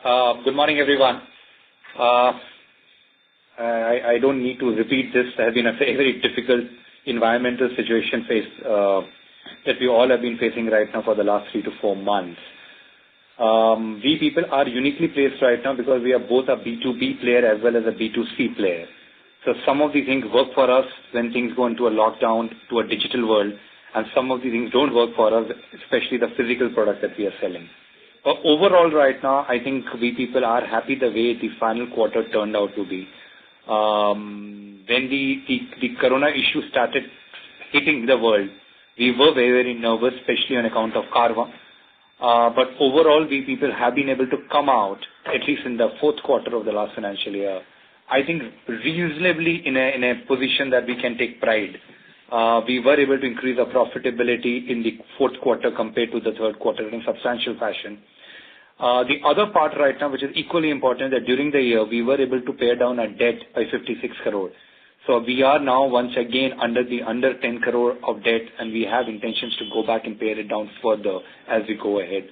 Good morning, everyone. I don't need to repeat this. There has been a very difficult environmental situation that we all have been facing right now for the last 3 to 4 months. We people are uniquely placed right now because we are both a B2B player as well as a B2C player. So some of these things work for us when things go into a lockdown to a digital world, and some of these things don't work for us, especially the physical products that we are selling. But overall right now, I think we people are happy the way the final quarter turned out to be. When the corona issue started hitting the world, we were very, very nervous, especially on account of Karma. But overall, we people have been able to come out, at least in the fourth quarter of the last financial year, I think reasonably in a position that we can take pride. We were able to increase our profitability in the fourth quarter compared to the third quarter in substantial fashion. The other part right now, which is equally important, that during the year, we were able to pay down our debt by 56 crore. So we are now once again under 10 crore of debt, and we have intentions to go back and pay it down further as we go ahead.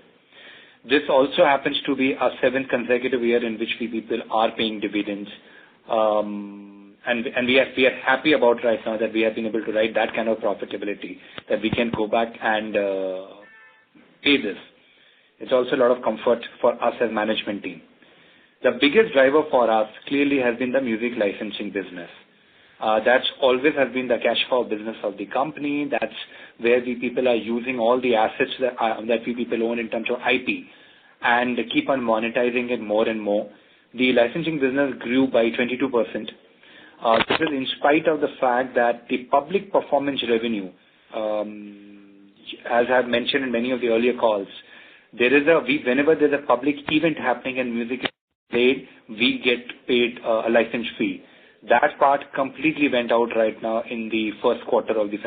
This also happens to be our 7th consecutive year in which we people are paying dividends. And we are happy about right now that we have been able to write that kind of profitability, that we can go back and pay this. It's also a lot of comfort for us as management team. The biggest driver for us clearly has been the music licensing business. That's always has been the cash cow business of the company. That's where we people are using all the assets that we people own in terms of IP and keep on monetizing it more and more. The licensing business grew by 22%. This is in spite of the fact that the public performance revenue, as I have mentioned in many of the earlier calls, whenever there's a public event happening and music is played, we get paid a license fee. That part completely went out right now in the last quarter of the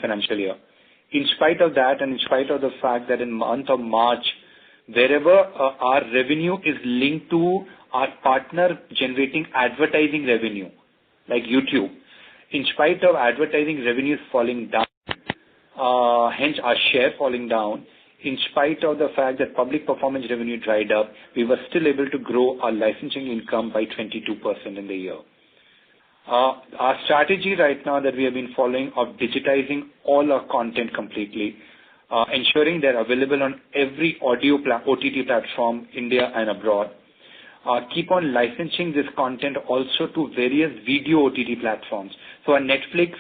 financial year. In spite of that, and in spite of the fact that in month of March, wherever our revenue is linked to our partner generating advertising revenue, like YouTube, in spite of advertising revenues falling down, hence our share falling down, in spite of the fact that public performance revenue dried up, we were still able to grow our licensing income by 22% in the year. Our strategy right now that we have been following of digitizing all our content completely, ensuring they're available on every OTT platform, India and abroad. Keep on licensing this content also to various video OTT platforms. So on Netflix,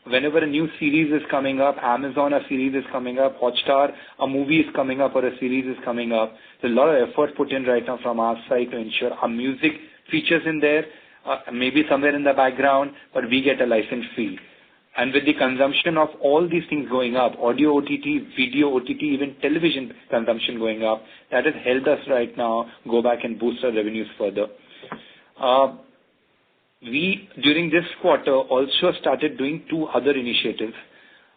whenever a new series is coming up, Amazon a series is coming up, Hotstar a movie is coming up or a series is coming up, there's a lot of effort put in right now from our side to ensure our music features in there, maybe somewhere in the background, but we get a license fee. And with the consumption of all these things going up, audio OTT, video OTT, even television consumption going up, that has helped us right now go back and boost our revenues further. We, during this quarter, also started doing 2 other initiatives.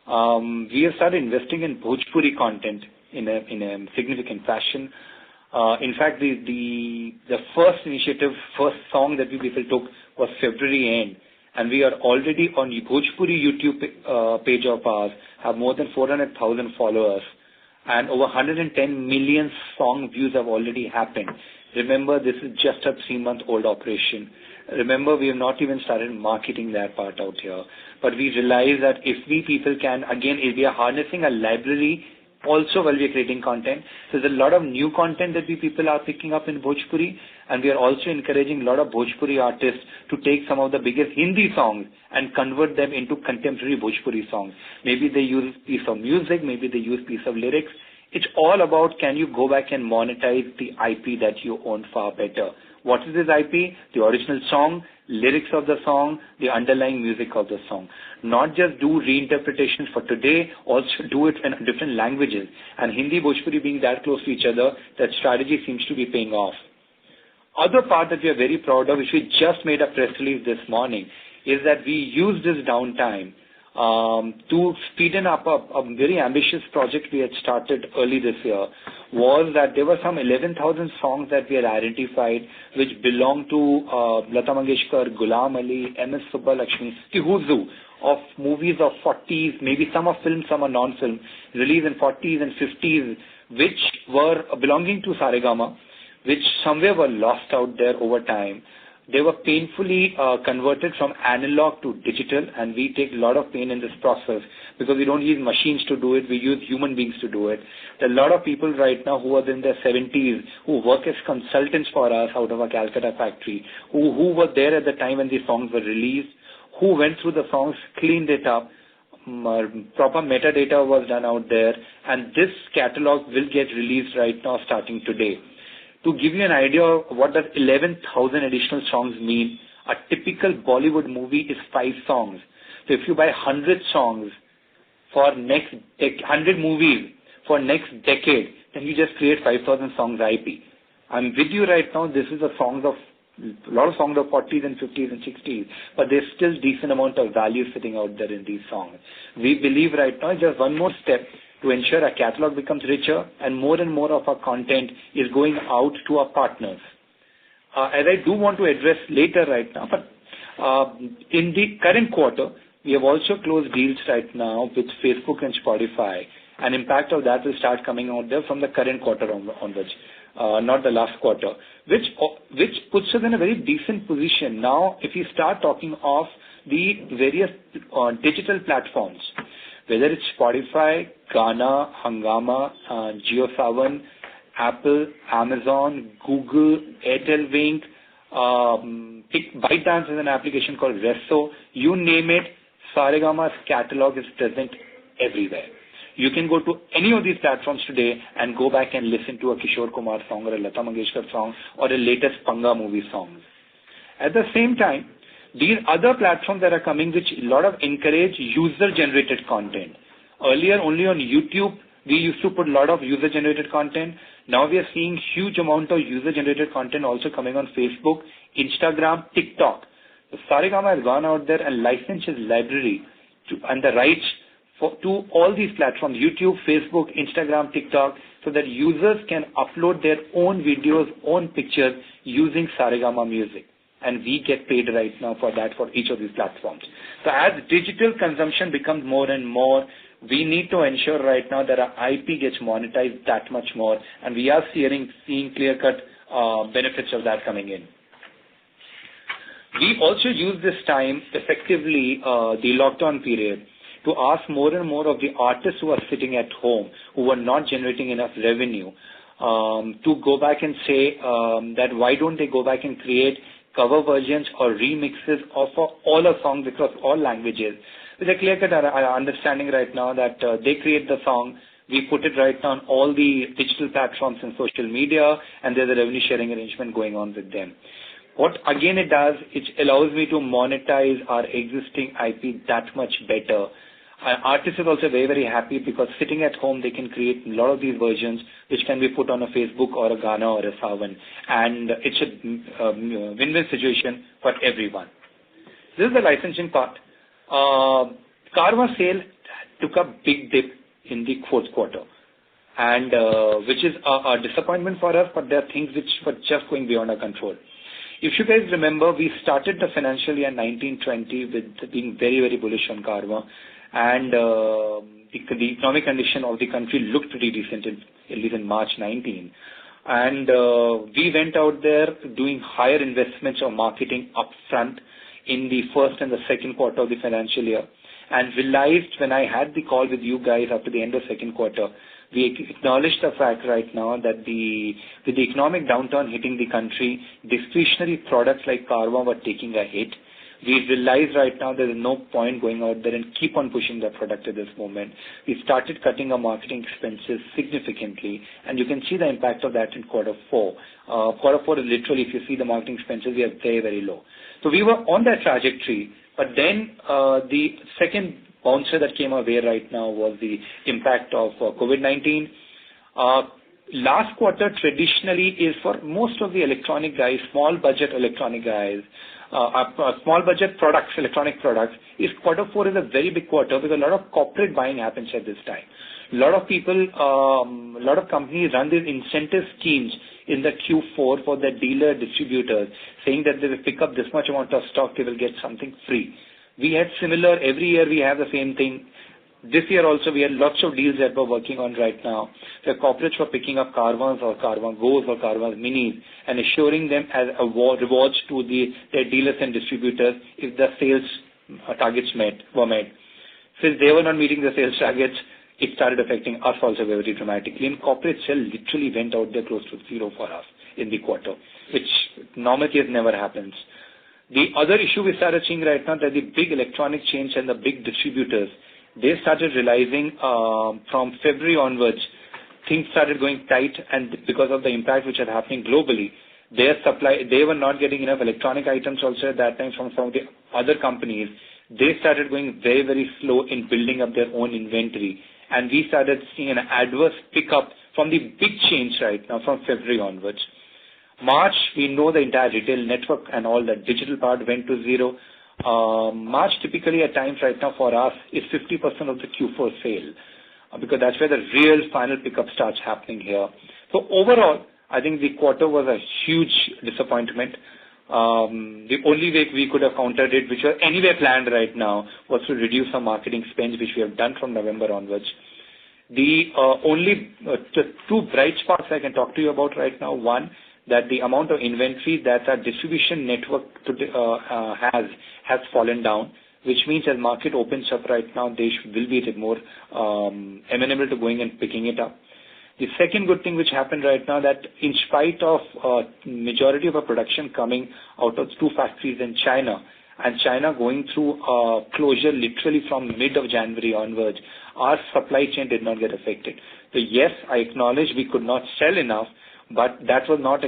We have started investing in Bhojpuri content in a significant fashion. In fact, the first initiative, first song that we people took was February end. And we are already on the Bhojpuri YouTube page of ours, have more than 400,000 followers, and over 110 million song views have already happened. Remember, this is just a 3-month-old operation. Remember, we have not even started marketing that part out here. But we realize that if we people can, again, if we are harnessing a library also while we are creating content, there's a lot of new content that we people are picking up in Bhojpuri, and we are also encouraging a lot of Bhojpuri artists to take some of the biggest Hindi songs and convert them into contemporary Bhojpuri songs. Maybe they use a piece of music, maybe they use a piece of lyrics. It's all about, can you go back and monetize the IP that you own far better. What is this IP? The original song, lyrics of the song, the underlying music of the song. Not just do reinterpretations for today, also do it in different languages. And Hindi, Bhojpuri being that close to each other, that strategy seems to be paying off. Other part that we are very proud of, which we just made a press release this morning, is that we used this downtime to speeden up a very ambitious project we had started early this year, was that there were some 11,000 songs that we had identified which belong to Lata Mangeshkar, Ghulam Ali, M.S. Subbulakshmi, the who's who of movies of 40s, maybe some are film, some are non-film, released in 40s and 50s, which were belonging to Saregama. which somewhere were lost out there over time. They were painfully converted from analog to digital, and we take a lot of pain in this process because we don't use machines to do it, we use human beings to do it. There are a lot of people right now who are in their 70s who work as consultants for us out of our Calcutta factory, who were there at the time when the songs were released, who went through the songs, cleaned it up, proper metadata was done out there, and this catalog will get released right now starting today. To give you an idea of what does 11,000 additional songs mean, a typical Bollywood movie is 5 songs. So if you buy 100 songs for 100 movies for next decade, then you just create 5,000 songs IP. I'm with you right now. This is a lot of songs of 40s and 50s and 60s, but there's still decent amount of value sitting out there in these songs. We believe right now just one more step to ensure our catalog becomes richer and more of our content is going out to our partners. As I do want to address later right now, but in the current quarter, we have also closed deals right now with Facebook and Spotify, and impact of that will start coming out there from the current quarter onwards, not the last quarter, which puts us in a very decent position. Now, if you start talking of the various digital platforms, whether it's Spotify, Gaana, Hungama, JioSaavn, Apple, Amazon, Google, Airtel Wink, ByteDance is an application called Resso, you name it, Saregama's catalog is present everywhere. You can go to any of these platforms today and go back and listen to a Kishore Kumar song or a Lata Mangeshkar song or a latest Panga movie songs. At the same time, these other platforms that are coming, which a lot of encourage user-generated content. Earlier, only on YouTube, we used to put a lot of user-generated content. Now we are seeing huge amount of user-generated content also coming on Facebook, Instagram, TikTok. So Saregama has gone out there and licensed its library and the rights to all these platforms, YouTube, Facebook, Instagram, TikTok, so that users can upload their own videos, own pictures using Saregama music. And we get paid right now for that for each of these platforms. So as digital consumption becomes more and more, we need to ensure right now that our IP gets monetized that much more, and we are seeing clear-cut benefits of that coming in. We also use this time effectively, the lockdown period, to ask more and more of the artists who are sitting at home, who are not generating enough revenue, to go back and say that why don't they go back and create cover versions or remixes of all our songs across all languages. With a clear-cut understanding right now that they create the song, we put it right now on all the digital platforms and social media, and there's a revenue sharing arrangement going on with them. What again it does, it allows me to monetize our existing IP that much better. Artists are also very, very happy because sitting at home, they can create a lot of these versions which can be put on a Facebook or a Gaana or a Saavn. And it's a win-win situation for everyone. This is the licensing part. Carvaan sale took a big dip in the fourth quarter, and which is a disappointment for us, but there are things which were just going beyond our control. If you guys remember, we started the financial year 1920 with being very, very bullish on Carvaan. And the economic condition of the country looked pretty decent, at least in March 19. And we went out there doing higher investments of marketing upfront in the first and the second quarter of the financial year, and realized when I had the call with you guys after the end of second quarter, we acknowledged the fact right now that with the economic downturn hitting the country, discretionary products like Carvaan were taking a hit. We realize right now there is no point going out there and keep on pushing the product at this moment. We started cutting our marketing expenses significantly, and you can see the impact of that in quarter 4. Quarter 4 is literally, if you see the marketing expenses, we are very, very low. So we were on that trajectory, but then the second bouncer that came our way right now was the impact of COVID-19. Last quarter traditionally is for most of the electronic guys, small budget electronic guys, small budget products, electronic products, is quarter 4 is a very big quarter because a lot of corporate buying happens at this time. A lot of people, a lot of companies run these incentive schemes in the Q4 for their dealer distributors, saying that they will pick up this much amount of stock, they will get something free. We had similar, every year we have the same thing. This year also we had lots of deals that we're working on right now. The corporates were picking up Carvans or Carvan Goes or Carvan Minis and assuring them as rewards to their dealers and distributors if the sales targets were met. Since they were not meeting the sales targets, it started affecting us also very dramatically. And corporate sell literally went out there close to zero for us in the quarter, which normally never happens. The other issue we started seeing right now that the big electronic chains and the big distributors, they started realizing from February onwards, things started going tight, and because of the impact which was happening globally, they were not getting enough electronic items also at that time from some of the other companies. They started going very, very slow in building up their own inventory. And we started seeing an adverse pickup from the big chains right now from February onwards. March, we know the entire retail network and all that digital part went to zero. March typically at times right now for us is 50% of the Q4 sale because that's where the real final pickup starts happening here. So overall, I think the quarter was a huge disappointment. The only way we could have countered it, which was anyway planned right now, was to reduce our marketing spends, which we have done from November onwards. The two bright spots I can talk to you about right now. One, that the amount of inventory that our distribution network has fallen down, which means as market opens up right now, they will be a bit more amenable to going and picking it up. The second good thing which happened right now that in spite of majority of our production coming out of two factories in China, and China going through closure literally from mid of January onwards, our supply chain did not get affected. So yes, I acknowledge we could not sell enough, but that was not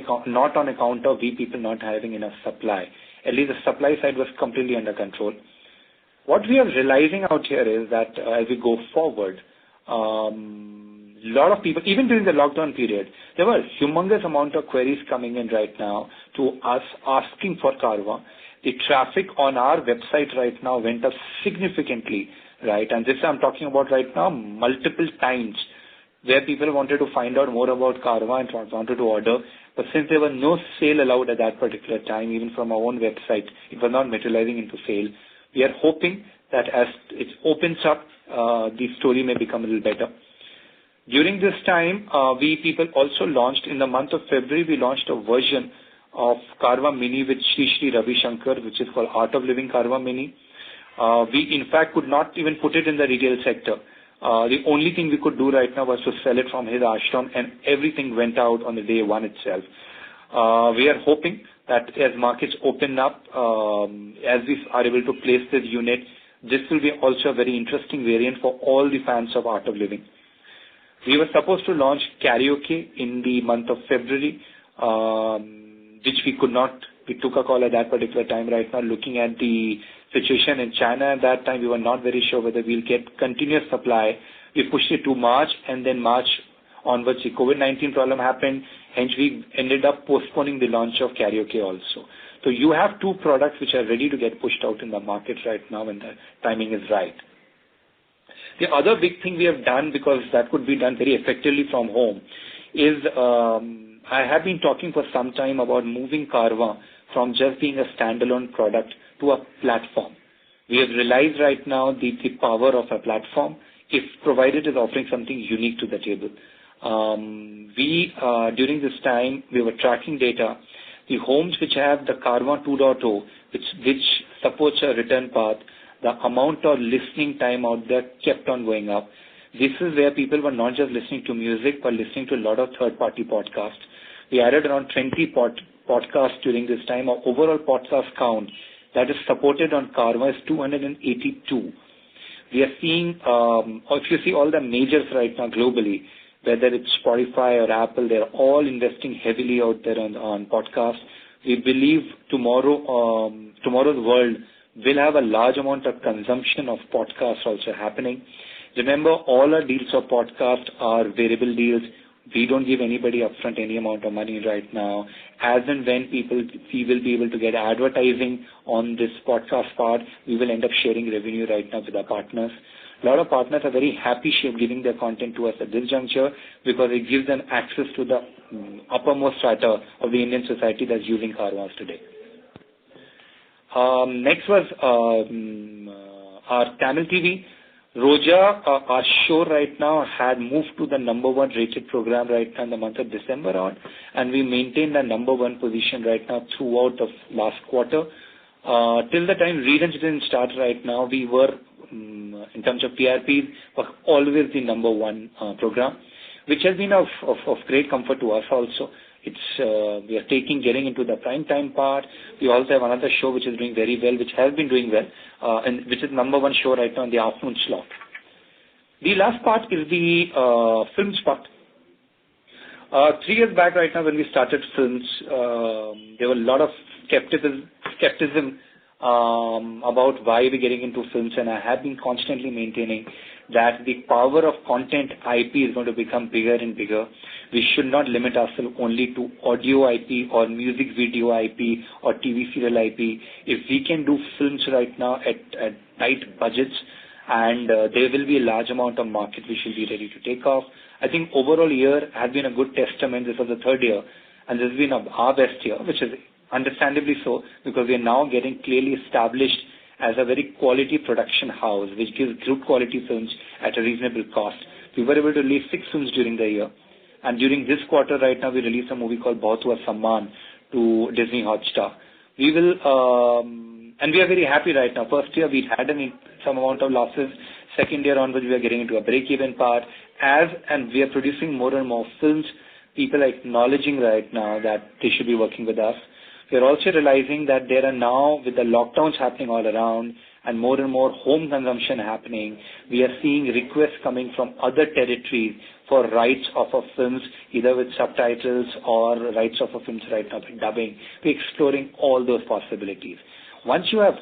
on account of we people not having enough supply. At least the supply side was completely under control. What we are realizing out here is that as we go forward, lot of people, even during the lockdown period, there were a humongous amount of queries coming in right now to us asking for Carvaan. The traffic on our website right now went up significantly, right? And this I'm talking about right now multiple times where people wanted to find out more about Carvaan and wanted to order. But since there was no sale allowed at that particular time, even from our own website, it was not materializing into sale. We are hoping that as it opens up, the story may become a little better. During this time, we people also launched, in the month of February, we launched a version of Carvaan Mini with Shri Ravi Shankar, which is called Art of Living Carvaan Mini. We, in fact, could not even put it in the retail sector. The only thing we could do right now was to sell it from his ashram, and everything went out on the day one itself. We are hoping that as markets open up, as we are able to place this unit, this will be also a very interesting variant for all the fans of Art of Living. We were supposed to launch karaoke in the month of February, which we could not. We took a call at that particular time. Right now, looking at the situation in China at that time, we were not very sure whether we'll get continuous supply. We pushed it to March, and then March onwards, the COVID-19 problem happened. Hence, we ended up postponing the launch of karaoke also. So you have two products which are ready to get pushed out in the market right now when the timing is right. The other big thing we have done, because that could be done very effectively from home, is I have been talking for some time about moving Carvaan from just being a standalone product to a platform. We have realized right now the power of a platform if provided is offering something unique to the table. During this time, we were tracking data. The homes which have the Carvaan 2.0, which supports a return path, the amount of listening time out there kept on going up. This is where people were not just listening to music, but listening to a lot of third-party podcasts. We added around 20 podcasts during this time. Our overall podcast count that is supported on Carvaan is 282. We are seeing, if you see all the majors right now globally, whether it's Spotify or Apple, they're all investing heavily out there on podcasts. We believe tomorrow's world will have a large amount of consumption of podcasts also happening. Remember, all our deals of podcast are variable deals. We don't give anybody upfront any amount of money right now. As and when we will be able to get advertising on this podcast part, we will end up sharing revenue right now with our partners. A lot of partners are very happy giving their content to us at this juncture because it gives them access to the uppermost strata of the Indian society that's using Carvaans today. Next was our Tamil TV. Roja, our show right now had moved to the number one rated program right now in the month of December on, and we maintained the number one position right now throughout the last quarter. Till the time reruns didn't start right now, we were, in terms of TRPs, were always the number one program, which has been of great comfort to us also. We are getting into the prime time part. We also have another show which is doing very well, which has been doing well, and which is number one show right now in the afternoon slot. The last part is the films part. 3 years back right now when we started films, there were a lot of skepticism about why we're getting into films, and I have been constantly maintaining that the power of content IP is going to become bigger and bigger. We should not limit ourselves only to audio IP or music video IP or TV serial IP. If we can do films right now at tight budgets, and there will be a large amount of market which will be ready to take off. I think overall year has been a good testament. This was the 3rd year, and this has been our best year, which is understandably so, because we are now getting clearly established as a very quality production house, which gives good quality films at a reasonable cost. We were able to release 6 films during the year, and during this quarter right now, we released a movie called Bahut Hua Samman to Disney Hotstar. We will, and we are very happy right now. First year, we had some amount of losses. Second year onwards, we are getting into a break-even part. And we are producing more and more films, people are acknowledging right now that they should be working with us. We are also realizing that there are now, with the lockdowns happening all around and more home consumption happening, we are seeing requests coming from other territories for rights of our films, either with subtitles or rights of our films right now with dubbing. We're exploring all those possibilities. Once you have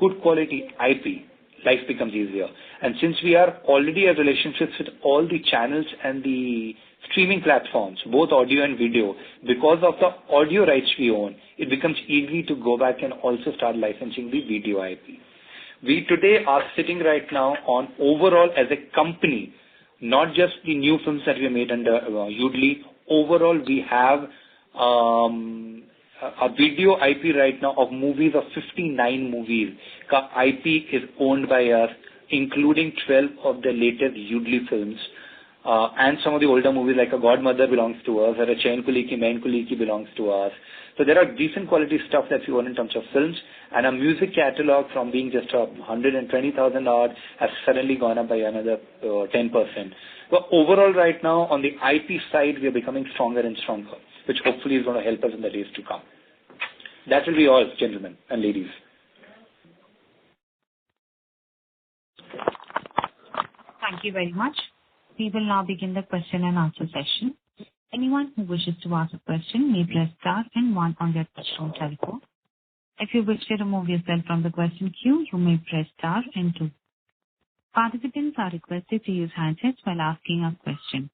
good quality IP, life becomes easier. And since we are already have relationships with all the channels and the streaming platforms, both audio and video, because of the audio rights we own, it becomes easy to go back and also start licensing the video IP. We today are sitting right now on overall as a company, not just the new films that we made under Udly. Overall, we have a video IP right now of movies of 59 movies. IP is owned by us, including 12 of the latest Udly films. And some of the older movies like A Godmother belongs to us, or A Chain Kuliki, Main Kuliki belongs to us. So there are decent quality stuff that we own in terms of films, and our music catalog from being just 120,000 odd has suddenly gone up by another 10%. So overall right now on the IP side, we are becoming stronger and stronger, which hopefully is going to help us in the days to come. That will be all, gentlemen and ladies. Thank you very much. We will now begin the question and answer session. Anyone who wishes to ask a question may press star and 1 on their touchtone telephone. If you wish to remove yourself from the question queue, you may press star and 2. Participants are requested to use handsets while asking a question.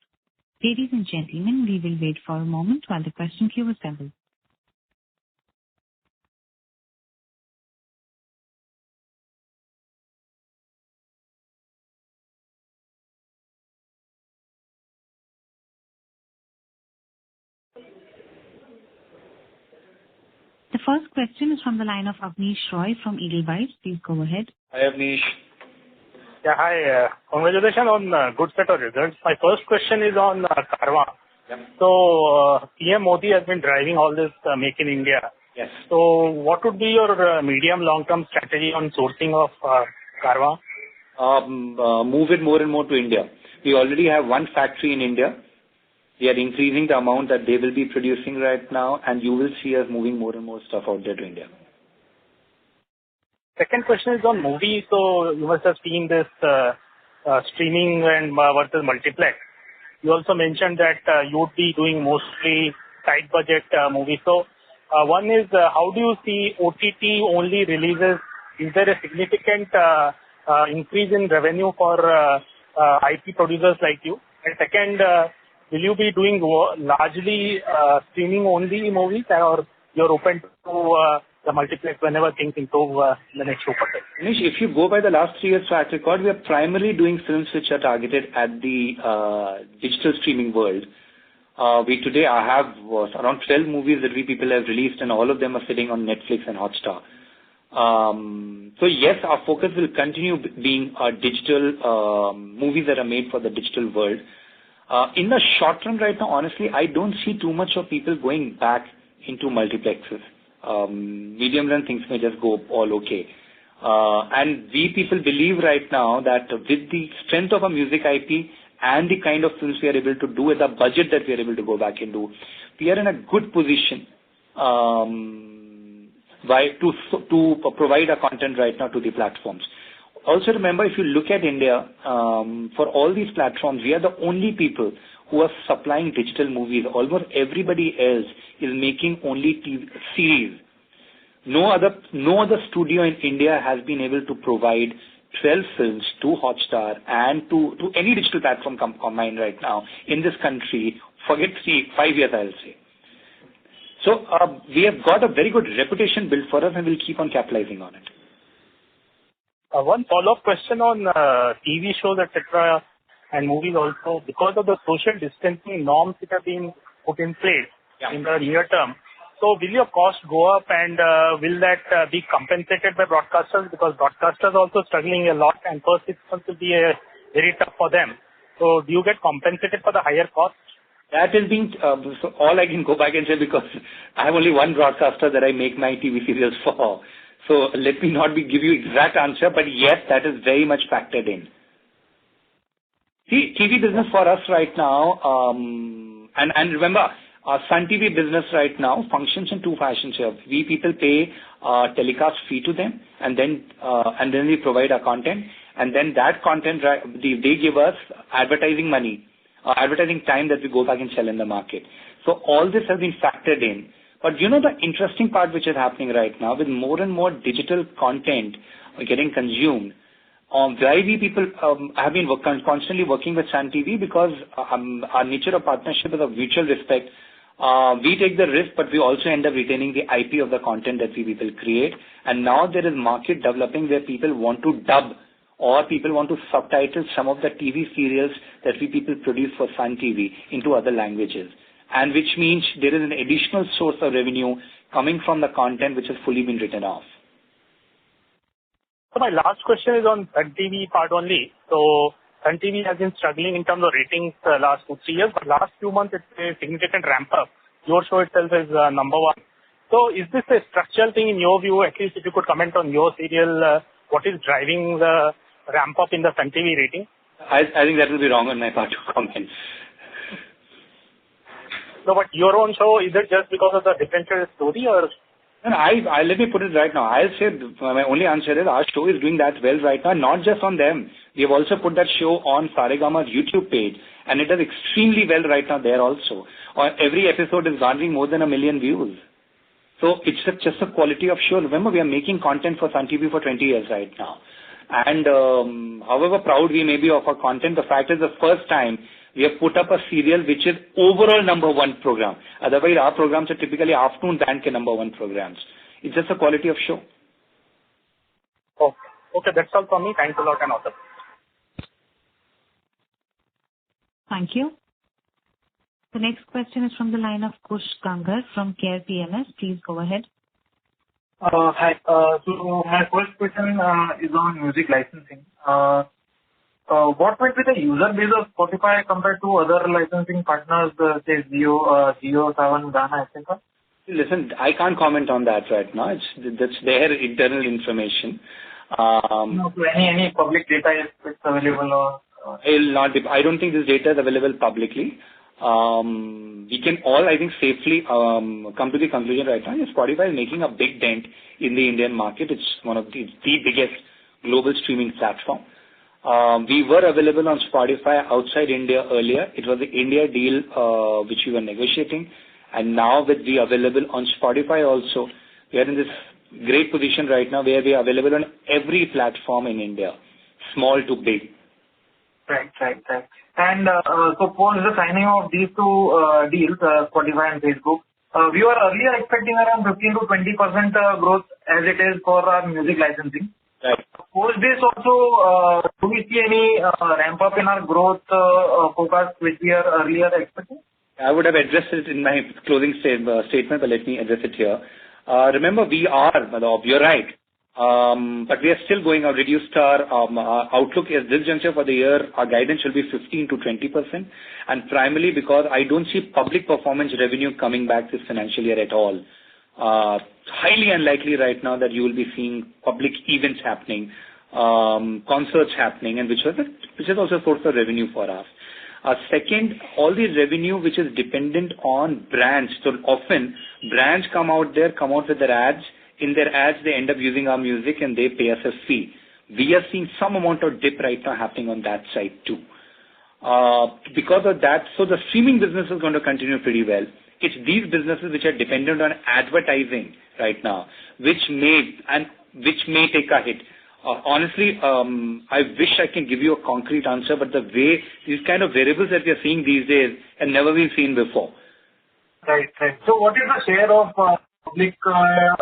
Ladies and gentlemen, we will wait for a moment while the question queue assembles. The first question is from the line of Avnish Roy from Edelweiss. Please go ahead. Hi, Avnish. Yeah, hi. Congratulations on good set of results. My first question is on Carvaan. Yeah. So, PM Modi has been driving all this Make in India. Yes. So, what would be your medium long-term strategy on sourcing of Carvaan? Move it more and more to India. We already have one factory in India. We are increasing the amount that they will be producing right now, and you will see us moving more and more stuff out there to India. Second question is on movies. So you must have seen this streaming and versus multiplex. You also mentioned that you would be doing mostly tight budget movies. So one is how do you see OTT only releases? Is there a significant increase in revenue for IP producers like you? And second, will you be doing largely streaming only movies, or you're open to the multiplex whenever things improve the next 2 quarters? If you go by the last 3 years track record, we are primarily doing films which are targeted at the digital streaming world. We today have around 12 movies that we people have released, and all of them are sitting on Netflix and Hotstar. So yes, our focus will continue being digital movies that are made for the digital world. In the short run right now, honestly, I don't see too much of people going back into multiplexes. Medium run things may just go all okay. And we people believe right now that with the strength of a music IP and the kind of films we are able to do with the budget that we are able to go back into, we are in a good position to provide our content right now to the platforms. Also remember, if you look at India, for all these platforms, we are the only people who are supplying digital movies. Almost everybody else is making only TV series. No other studio in India has been able to provide 12 films to Hotstar and to any digital platform combined right now in this country. Forget 5 years, I'll say. So we have got a very good reputation built for us, and we'll keep on capitalizing on it. One follow-up question on TV shows, etc., and movies also. Because of the social distancing norms that have been put in place in the near term, so will your cost go up, and will that be compensated by broadcasters? Because broadcasters are also struggling a lot, and first 6 months will be very tough for them. So do you get compensated for the higher cost? That is being, so all I can go back and say, because I have only one broadcaster that I make my TV serials for. So let me not give you exact answer, but yes, that is very much factored in. See, TV business for us right now, and remember, our Sun TV business right now functions in two fashions here. We people pay telecast fee to them, and then we provide our content, and then that content, they give us advertising money, advertising time that we go back and sell in the market. So all this has been factored in. But you know the interesting part which is happening right now, with more and more digital content getting consumed, why we people have been constantly working with Sun TV, because our nature of partnership is of mutual respect. We take the risk, but we also end up retaining the IP of the content that we people create. And now there is market developing where people want to dub or people want to subtitle some of the TV serials that we people produce for Sun TV into other languages. And which means there is an additional source of revenue coming from the content which has fully been written off. So my last question is on Sun TV part only. So Sun TV has been struggling in terms of ratings the last 2-3 years, but last few months it's a significant ramp up. Your show itself is number one. So is this a structural thing in your view? At least if you could comment on your serial, what is driving the ramp up in the Sun TV rating? I think that will be wrong on my part to comment. No, but your own show, is it just because of the differentiated story, or? No, let me put it right now. I'll say my only answer is our show is doing that well right now, not just on them. We have also put that show on Saregama's YouTube page, and it does extremely well right now there also. Every episode is garnering more than 1 million views. So it's just a quality of show. Remember, we are making content for Sun TV for 20 years right now. And however proud we may be of our content, the fact is the first time we have put up a serial which is overall number one program. Otherwise, our programs are typically afternoon band ke number one programs. It's just a quality of show. Okay, that's all from me. Thanks a lot and all the best. Thank you. The next question is from the line of Kush Gangar from Care PMS. Please go ahead. Hi. So my first question is on music licensing. What might be the user base of Spotify compared to other licensing partners, say Jio, Savan, Gaana, etc.? Listen, I can't comment on that right now. That's their internal information. No, so any public data if it's available or? I don't think this data is available publicly. We can all, I think, safely come to the conclusion right now. Spotify is making a big dent in the Indian market. It's one of the biggest global streaming platform. We were available on Spotify outside India earlier. It was the India deal which we were negotiating. And now with we available on Spotify also, we are in this great position right now where we are available on every platform in India, small to big. Right. And suppose the signing of these two deals, Spotify and Facebook, we were earlier expecting around 15 to 20% growth as it is for our music licensing. Right. Post this also, do we see any ramp up in our growth forecast which we are earlier expecting? I would have addressed it in my closing statement, but let me address it here. Remember, you're right. But we are still going out, reduced our outlook is this juncture for the year, our guidance will be 15 to 20%, and primarily because I don't see public performance revenue coming back this financial year at all. Highly unlikely right now that you will be seeing public events happening, concerts happening, and which is also a source of revenue for us. Second, all the revenue which is dependent on brands. So often brands come out with their ads. In their ads, they end up using our music and they pay us a fee. We are seeing some amount of dip right now happening on that side too. Because of that, so the streaming business is going to continue pretty well. It's these businesses which are dependent on advertising right now, which may take a hit. Honestly, I wish I can give you a concrete answer, but the way these kind of variables that we are seeing these days have never been seen before. Right. So what is the share of public concerts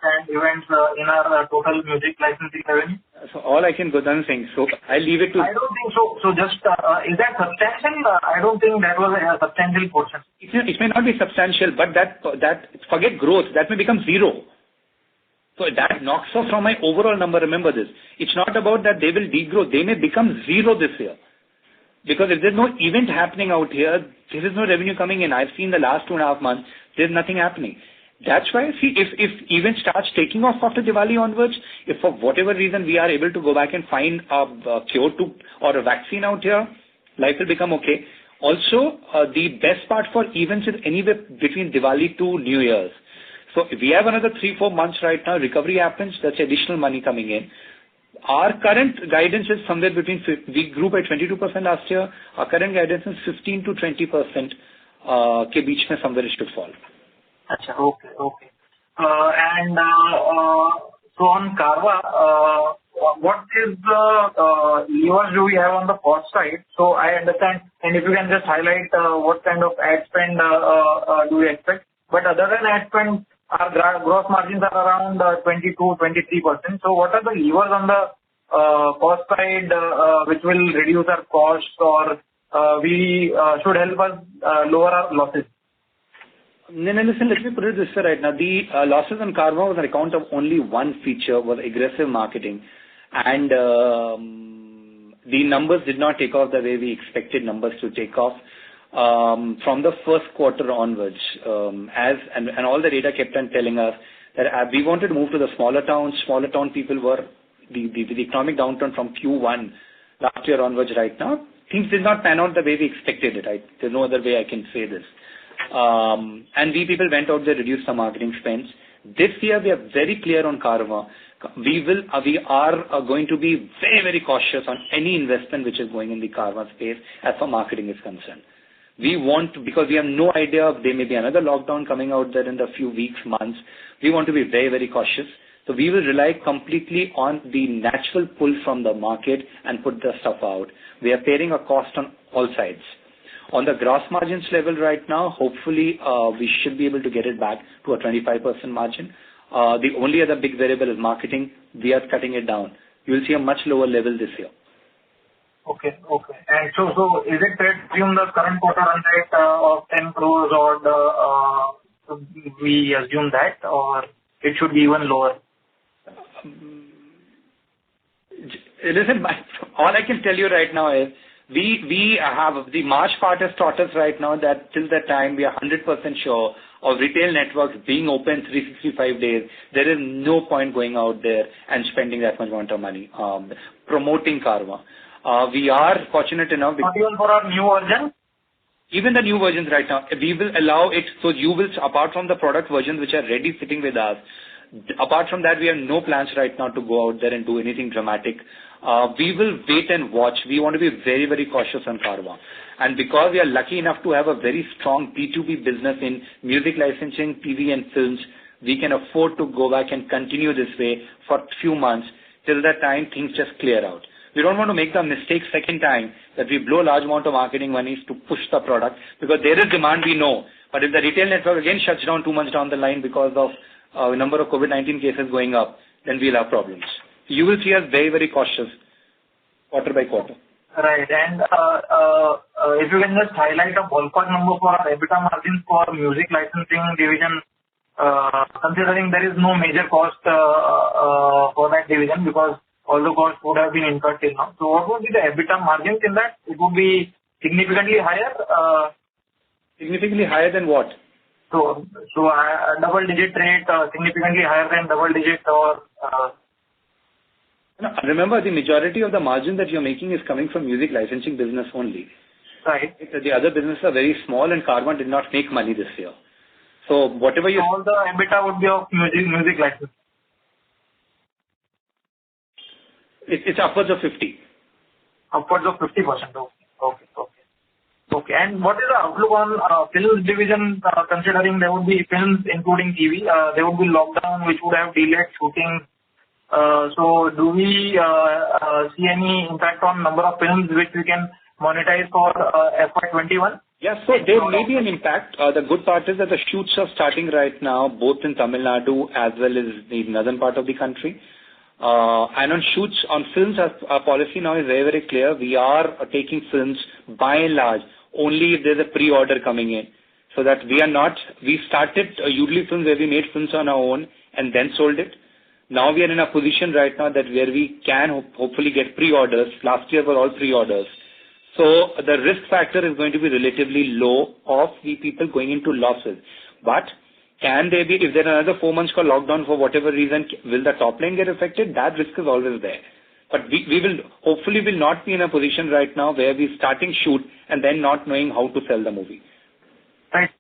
and events in our total music licensing revenue? So all I can go down saying, so I'll leave it to... I don't think so. So just, is that substantial? I don't think that was a substantial portion. It may not be substantial, but that forget growth, that may become zero. So that knocks off from my overall number. Remember this. It's not about that they will degrow. They may become zero this year. Because if there's no event happening out here, there is no revenue coming in. I've seen the last 2.5 months, there's nothing happening. That's why, see, if event starts taking off after Diwali onwards, if for whatever reason we are able to go back and find a cure to or a vaccine out here, life will become okay. Also, the best part for events is anywhere between Diwali to New Year's. So if we have another 3-4 months right now, recovery happens, that's additional money coming in. Our current guidance is somewhere between, we grew by 22% last year. Our current guidance is 15 to 20% के बीच में somewhere it should fall. Achha, okay. And so on Carvaan, what is the levers do we have on the cost side? So I understand, and if you can just highlight what kind of ad spend do we expect. But other than ad spend, our gross margins are around 22-23%. So what are the levers on the cost side which will reduce our costs or we should help us lower our losses? No, listen, let me put it this way right now. The losses on Carvaan was on account of only one feature, was aggressive marketing. And the numbers did not take off the way we expected numbers to take off. From the first quarter onwards, and all the data kept on telling us that we wanted to move to the smaller towns. Smaller town people were the economic downturn from Q1 last year onwards right now. Things did not pan out the way we expected it. There's no other way I can say this. And we people went out there, reduced some marketing spends. This year we are very clear on Carvaan. We are going to be very, very cautious on any investment which is going in the Carvaan space as far marketing is concerned. We want to, because we have no idea, there may be another lockdown coming out there in the few weeks, months. We want to be very, very cautious. So we will rely completely on the natural pull from the market and put the stuff out. We are bearing a cost on all sides. On the gross margins level right now, hopefully we should be able to get it back to a 25% margin. The only other big variable is marketing. We are cutting it down. You will see a much lower level this year. Okay. And so is it fair to assume the current quarter run rate of 10 crores or we assume that, or it should be even lower? Listen, all I can tell you right now is we have the March part has taught us right now that till that time we are 100% sure of retail networks being open 365 days. There is no point going out there and spending that much amount of money promoting Carvaan. We are fortunate enough. Not even for our new version? Even the new versions right now, we will allow it. So you will, apart from the product versions which are ready sitting with us, apart from that, we have no plans right now to go out there and do anything dramatic. We will wait and watch. We want to be very, very cautious on Carvaan. And because we are lucky enough to have a very strong B2B business in music licensing, TV and films, we can afford to go back and continue this way for a few months till that time things just clear out. We don't want to make the mistake second time that we blow large amount of marketing monies to push the product because there is demand, we know. But if the retail network again shuts down 2 months down the line because of number of COVID-19 cases going up, then we'll have problems. You will see us very, very cautious quarter by quarter. Right. And if you can just highlight a ballpark number for our EBITDA margins for music licensing division considering there is no major cost for that division because all the costs would have been incurred till now. So what would be the EBITDA margins in that? It would be significantly higher? Significantly higher than what? So a double-digit rate, significantly higher than double-digit or... No, remember, the majority of the margin that you're making is coming from music licensing business only. Right. The other businesses are very small and Carvaan did not make money this year. So whatever you... All the EBITDA would be of music license. It's upwards of 50. Upwards of 50%. Okay. And what is the outlook on films division, considering there would be films including TV, there would be lockdown which would have delayed shooting. So do we see any impact on number of films which we can monetize for FY21? Yes, so there may be an impact. The good part is that the shoots are starting right now, both in Tamil Nadu as well as the northern part of the country. And on shoots, on films, our policy now is very, very clear. We are taking films by and large only if there's a pre-order coming in. So that we started usually films where we made films on our own and then sold it. Now we are in a position right now that where we can hopefully get pre-orders. Last year were all pre-orders. So the risk factor is going to be relatively low of the people going into losses. But can there be, if there are another 4 months for lockdown for whatever reason, will the top line get affected? That risk is always there. But we will hopefully will not be in a position right now where we're starting shoot and then not knowing how to sell the movie. Right.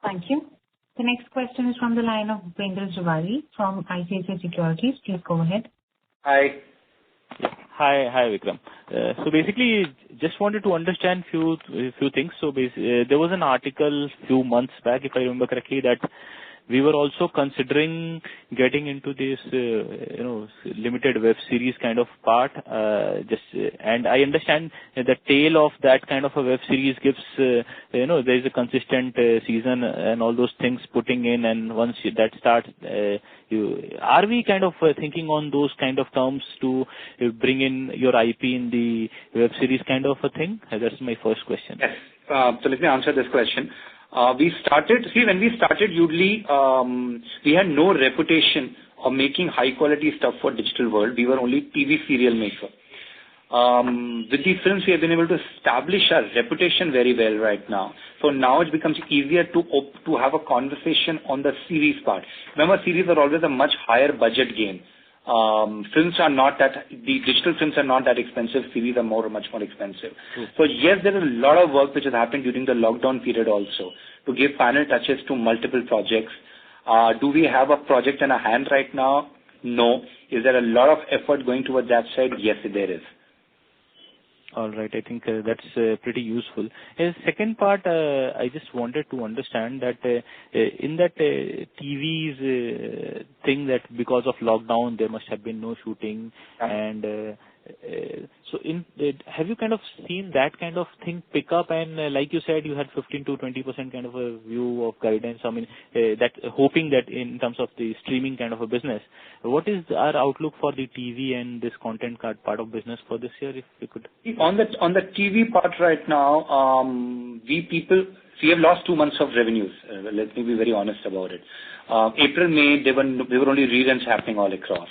Thank you. The next question is from the line of Bhupendra Jawari from ICICI Securities. Please go ahead. Hi. Hi, Vikram. So basically, just wanted to understand few things. So there was an article few months back, if I remember correctly, that we were also considering getting into this, limited web series kind of part. And I understand the tail of that kind of a web series gives, there is a consistent season and all those things putting in, and once that starts, are we kind of thinking on those kind of terms to bring in your IP in the web series kind of a thing? That's my first question. Yes. So let me answer this question. When we started, usually we had no reputation of making high quality stuff for digital world. We were only TV serial maker. With these films, we have been able to establish our reputation very well right now. So now it becomes easier to have a conversation on the series part. Remember, series are always a much higher budget game. The digital films are not that expensive. Series are much more expensive. So yes, there is a lot of work which has happened during the lockdown period also to give final touches to multiple projects. Do we have a project in our hand right now? No. Is there a lot of effort going towards that side? Yes, there is. All right. I think that's pretty useful. Second part, I just wanted to understand that in that TV's thing, that because of lockdown there must have been no shooting, and so have you kind of seen that kind of thing pick up? And like you said, you had 15 to 20% kind of a view of guidance. I mean, that hoping that in terms of the streaming kind of a business, what is our outlook for the TV and this content part of business for this year, if we could? On the TV part right now, we have lost 2 months of revenues. Let me be very honest about it. April, May, there were only reruns happening all across.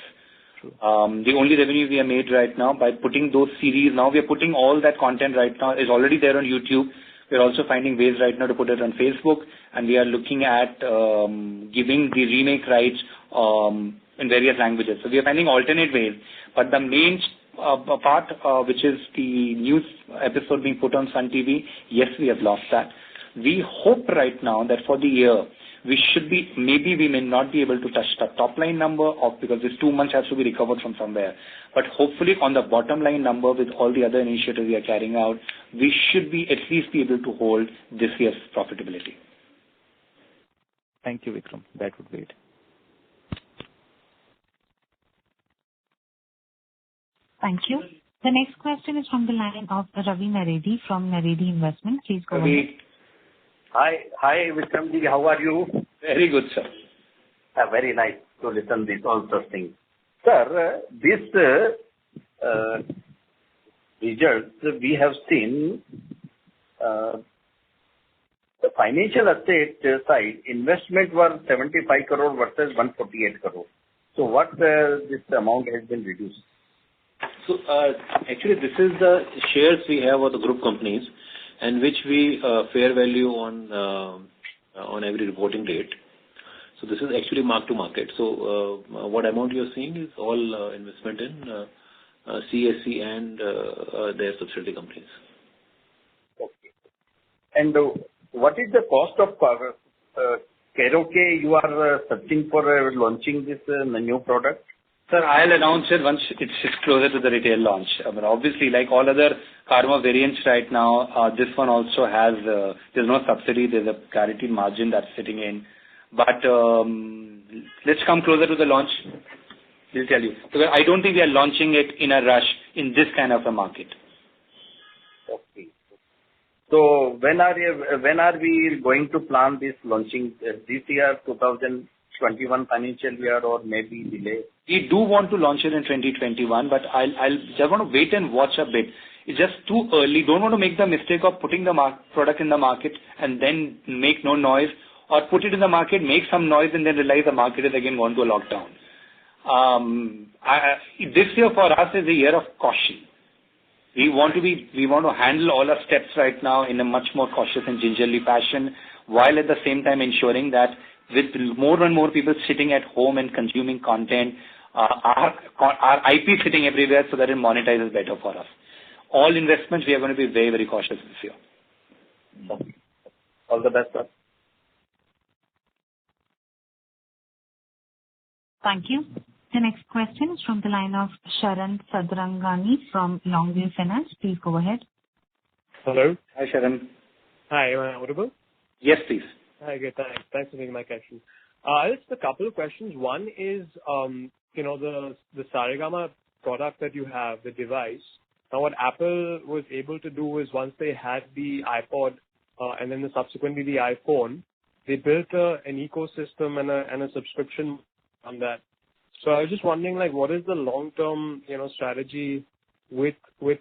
The only revenue we have made right now by putting those series, now we are putting all that content right now is already there on YouTube. We are also finding ways right now to put it on Facebook, and we are looking at giving the remake rights in various languages. So we are finding alternate ways, but the main part, which is the news episode being put on Sun TV, yes, we have lost that. We hope right now that for the year, maybe we may not be able to touch the top line number because this 2 months has to be recovered from somewhere. But hopefully on the bottom line number with all the other initiatives we are carrying out, we should be at least be able to hold this year's profitability. Thank you, Vikram. That would be it. Thank you. The next question is from the line of Ravi Naredi from Naredi Investment. Please go ahead. Hi, Vikramji. How are you? Very good, sir. Very nice to listen to all those things. Sir, this results we have seen the financial asset side, investment were 75 crore versus 148 crore. So what this amount has been reduced? So actually, this is the shares we have of the group companies, and which we fair value on every reporting date. So this is actually mark to market. So what amount you are seeing is all investment in CSC and their subsidiary companies. Okay. And what is the cost of karaoke you are searching for launching this new product? Sir, I'll announce it once it's closer to the retail launch. I mean, obviously, like all other Karma variants right now, this one also has, there's no subsidy, there's a guaranteed margin that's sitting in. But let's come closer to the launch. We'll tell you. Because I don't think we are launching it in a rush in this kind of a market. Okay. So when are we going to plan this launching this year, 2021 financial year, or maybe delay? We do want to launch it in 2021, but I'll just want to wait and watch a bit. It's just too early. Don't want to make the mistake of putting the product in the market and then make no noise, or put it in the market, make some noise, and then realize the market is again going to a lockdown. This year for us is a year of caution. We want to handle all our steps right now in a much more cautious and gingerly fashion, while at the same time ensuring that with more and more people sitting at home and consuming content, our IP sitting everywhere so that it monetizes better for us. All investments, we are going to be very, very cautious this year. Okay. All the best, sir. Thank you. The next question is from the line of Sharan Sadrangani from Longview Finance. Please go ahead. Hello. Hi, Sharan. Hi, am I audible? Yes, please. Hi, good. Thanks for taking my question. Just a couple of questions. One is, the Saregama product that you have, the device. Now, what Apple was able to do is once they had the iPod and then subsequently the iPhone, they built an ecosystem and a subscription on that. So I was just wondering, what is the long-term, strategy with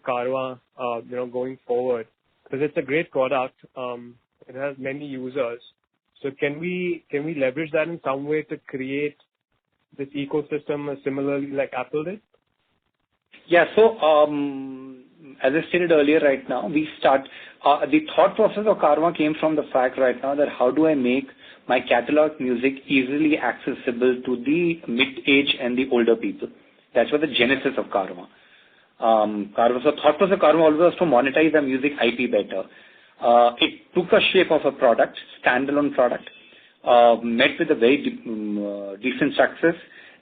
Karma, going forward? Because it's a great product. It has many users. So can we leverage that in some way to create this ecosystem similarly like Apple did? Yeah. So as I stated earlier, right now the thought process of Karma came from the fact right now that how do I make my catalog music easily accessible to the mid-age and the older people. That's what the genesis of Karma. So thought process of Karma always was to monetize the music IP better. It took a shape of a product, standalone product, met with a very decent success.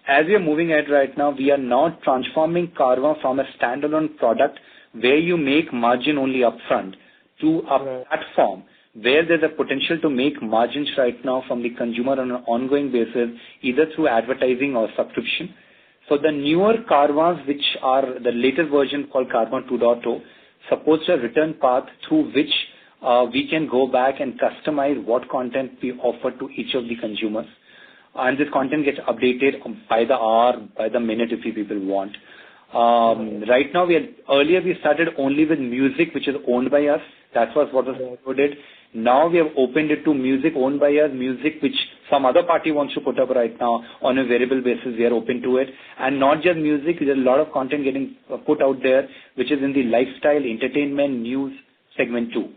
As we are moving ahead right now, we are now transforming Karma from a standalone product where you make margin only upfront to a platform where there's a potential to make margins right now from the consumer on an ongoing basis, either through advertising or subscription. So the newer Karmas, which are the latest version called Karma 2.0, supports a return path through which we can go back and customize what content we offer to each of the consumers. And this content gets updated by the hour, by the minute if people want. Right now, earlier we started only with music which is owned by us. That was what was included. Now we have opened it to music owned by us, music which some other party wants to put up right now on a variable basis. We are open to it. And not just music, there's a lot of content getting put out there which is in the lifestyle, entertainment, news segment too.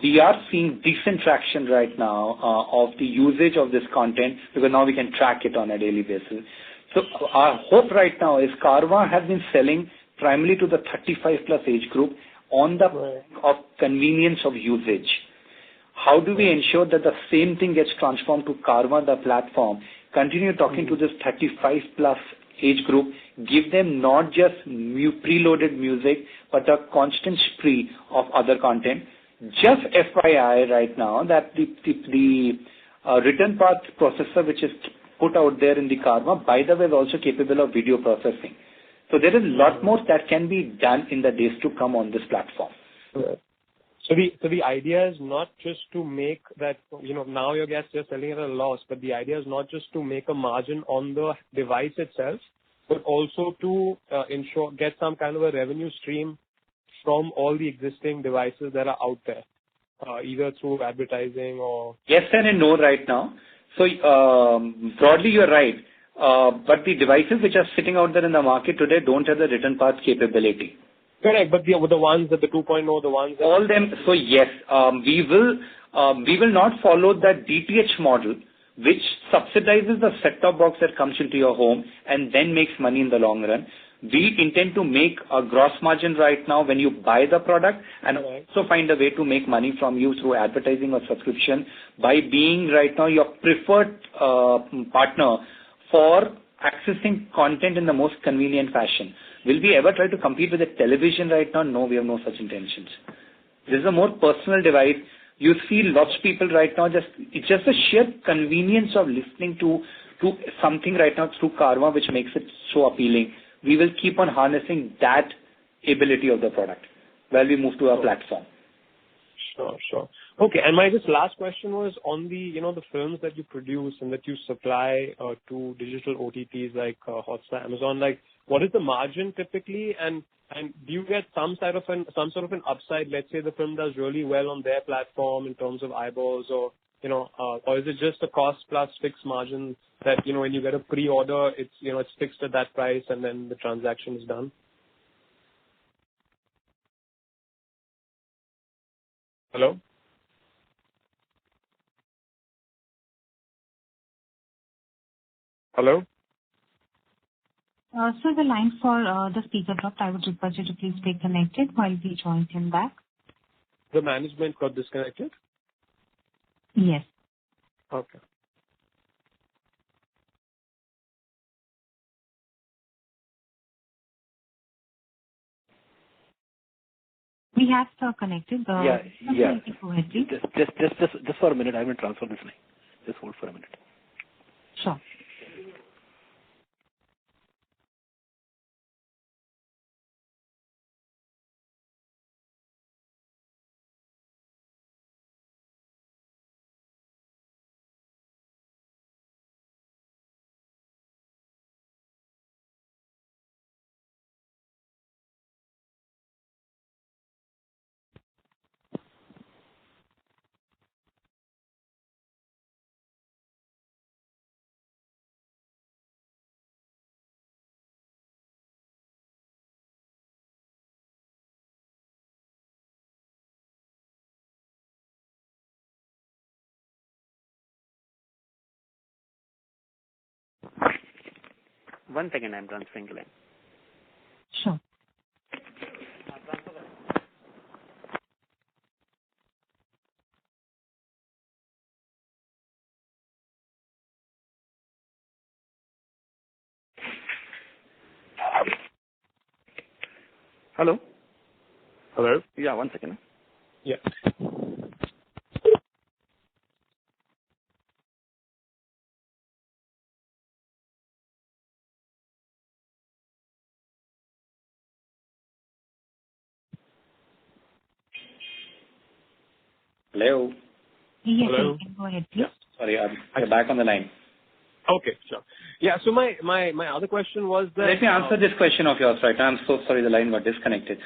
We are seeing decent traction right now of the usage of this content because now we can track it on a daily basis. So our hope right now is Karma has been selling primarily to the 35 plus age group on the of convenience of usage. How do we ensure that the same thing gets transformed to Karma, the platform, continue talking to this 35 plus age group, give them not just preloaded music, but a constant spree of other content. Just FYI right now that the return path processor which is put out there in the Karma, by the way, is also capable of video processing. So there is a lot more that can be done in the days to come on this platform. So the idea is not just to make that, now your guests are selling at a loss, but the idea is not just to make a margin on the device itself, but also to get some kind of a revenue stream from all the existing devices that are out there. either through advertising or? Yes and no right now. So broadly, you're right. But the devices which are sitting out there in the market today don't have the return path capability. Correct, but the ones that the 2.0, the ones that all them. So yes, we will not follow the DTH model, which subsidizes the set-top box that comes into your home and then makes money in the long run. We intend to make a gross margin right now when you buy the product, and also find a way to make money from you through advertising or subscription by being right now your preferred partner for accessing content in the most convenient fashion. Will we ever try to compete with the television right now? No, we have no such intentions. This is a more personal device. You see lots of people right now, it's just the sheer convenience of listening to something right now through Karma, which makes it so appealing. We will keep on harnessing that ability of the product while we move to our platform. Sure. Okay, and my just last question was on the the films that you produce and that you supply to digital OTTs like Hotstar, Amazon. Like, what is the margin typically, and do you get some sort of an upside? Let's say the film does really well on their platform in terms of eyeballs, or or is it just a cost plus fixed margin that when you get a pre-order, it's fixed at that price and then the transaction is done? Hello? Hello? So the line for the speaker dropped. I would request you to please stay connected while we join him back. The management got disconnected? Yes. Okay. We have connected. Yeah. Go ahead, please. Just for a minute. I will transfer this line. Just hold for a minute. Sure. One second, I'm transferring the line. Sure. Hello? Hello? Yeah, 1 second. Yeah. Hello? Yes, Hello? you can go ahead, please. Yeah. Sorry, I'm back on the line. Okay, sure. Yeah, so my other question was that... Let me answer this question of yours right now. I'm so sorry the line got disconnected.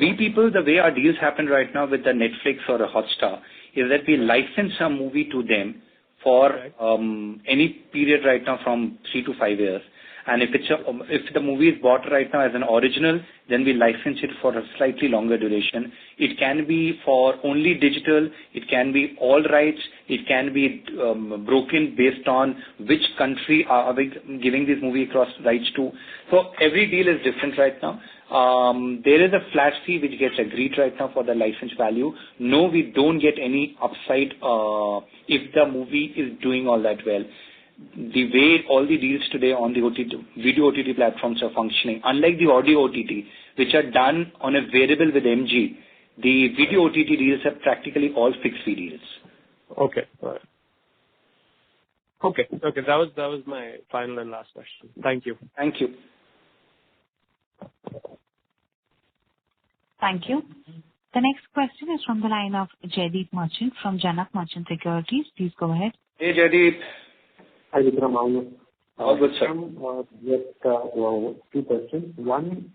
We people, the way our deals happen right now with the Netflix or a Hotstar is that we license a movie to them for any period right now from 3 to 5 years. And if the movie is bought right now as an original, then we license it for a slightly longer duration. It can be for only digital. It can be all rights. It can be broken based on which country are we giving this movie across rights to. So every deal is different right now. There is a flat fee which gets agreed right now for the license value. No, we don't get any upside if the movie is doing all that well. The way all the deals today on the video OTT platforms are functioning, unlike the audio OTT, which are done on a variable with MG, the video OTT deals are practically all fixed fee deals. Okay. All right. Okay. That was my final and last question. Thank you. Thank you. Thank you. The next question is from the line of Jaideep Merchant from Janak Merchant Securities. Please go ahead. Hey, Jaideep. Hi, Vikram. Good, sir. Just two questions. One,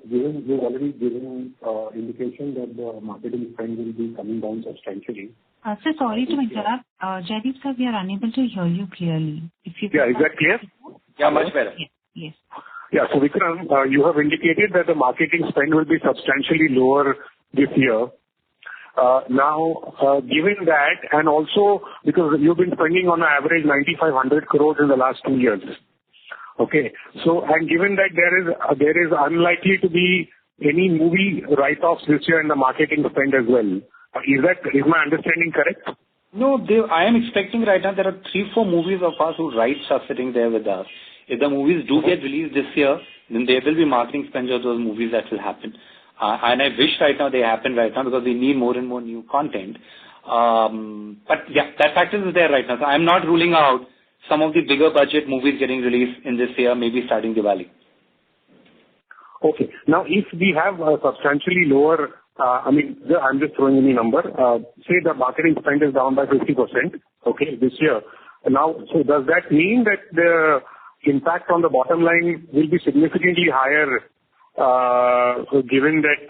you've already given indication that the marketing spend will be coming down substantially. Sir, sorry to interrupt. Jaideep sir, we are unable to hear you clearly. Is that clear? Yeah, much better. Yes. Yeah. So Vikram, you have indicated that the marketing spend will be substantially lower this year. Now, given that, and also because you've been spending on an average 9,500 crores in the last 2 years. Okay. So, and given that there is unlikely to be any movie write-offs this year in the marketing spend as well. Is my understanding correct? No, I am expecting right now there are 3-4 movies of ours whose rights are sitting there with us. If the movies do get released this year, then there will be marketing spend of those movies that will happen. And I wish right now they happen right now because we need more and more new content. But yeah, that factor is there right now. So I'm not ruling out some of the bigger budget movies getting released in this year, maybe starting Diwali. Okay. Now, if we have a substantially lower, I'm just throwing any number. Say the marketing spend is down by 50%, okay, this year. Now, so does that mean that the impact on the bottom line will be significantly higher, given that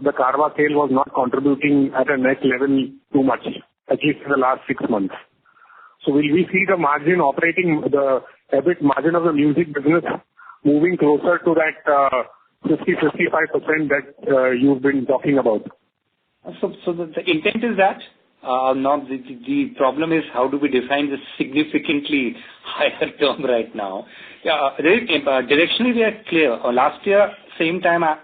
the Carvaan sale was not contributing at a net level too much, at least in the last 6 months? So will we see the margin operating, the EBIT margin of the music business moving closer to that 50-55% that you've been talking about? So the intent is that. Now the problem is how do we define this significantly higher term right now? Yeah, directionally we are clear. Last year, same time I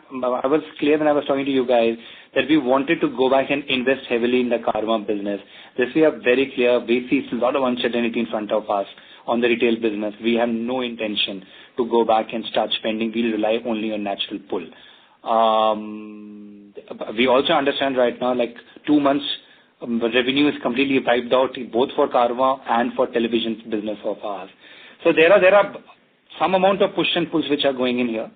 was clear when I was talking to you guys that we wanted to go back and invest heavily in the Carvaan business. This we are very clear. We see a lot of uncertainty in front of us on the retail business. We have no intention to go back and start spending. We'll rely only on natural pull. We also understand right now, like 2 months, revenue is completely wiped out both for Carvaan and for television business of ours. So there are some amount of push and pulls which are going in here.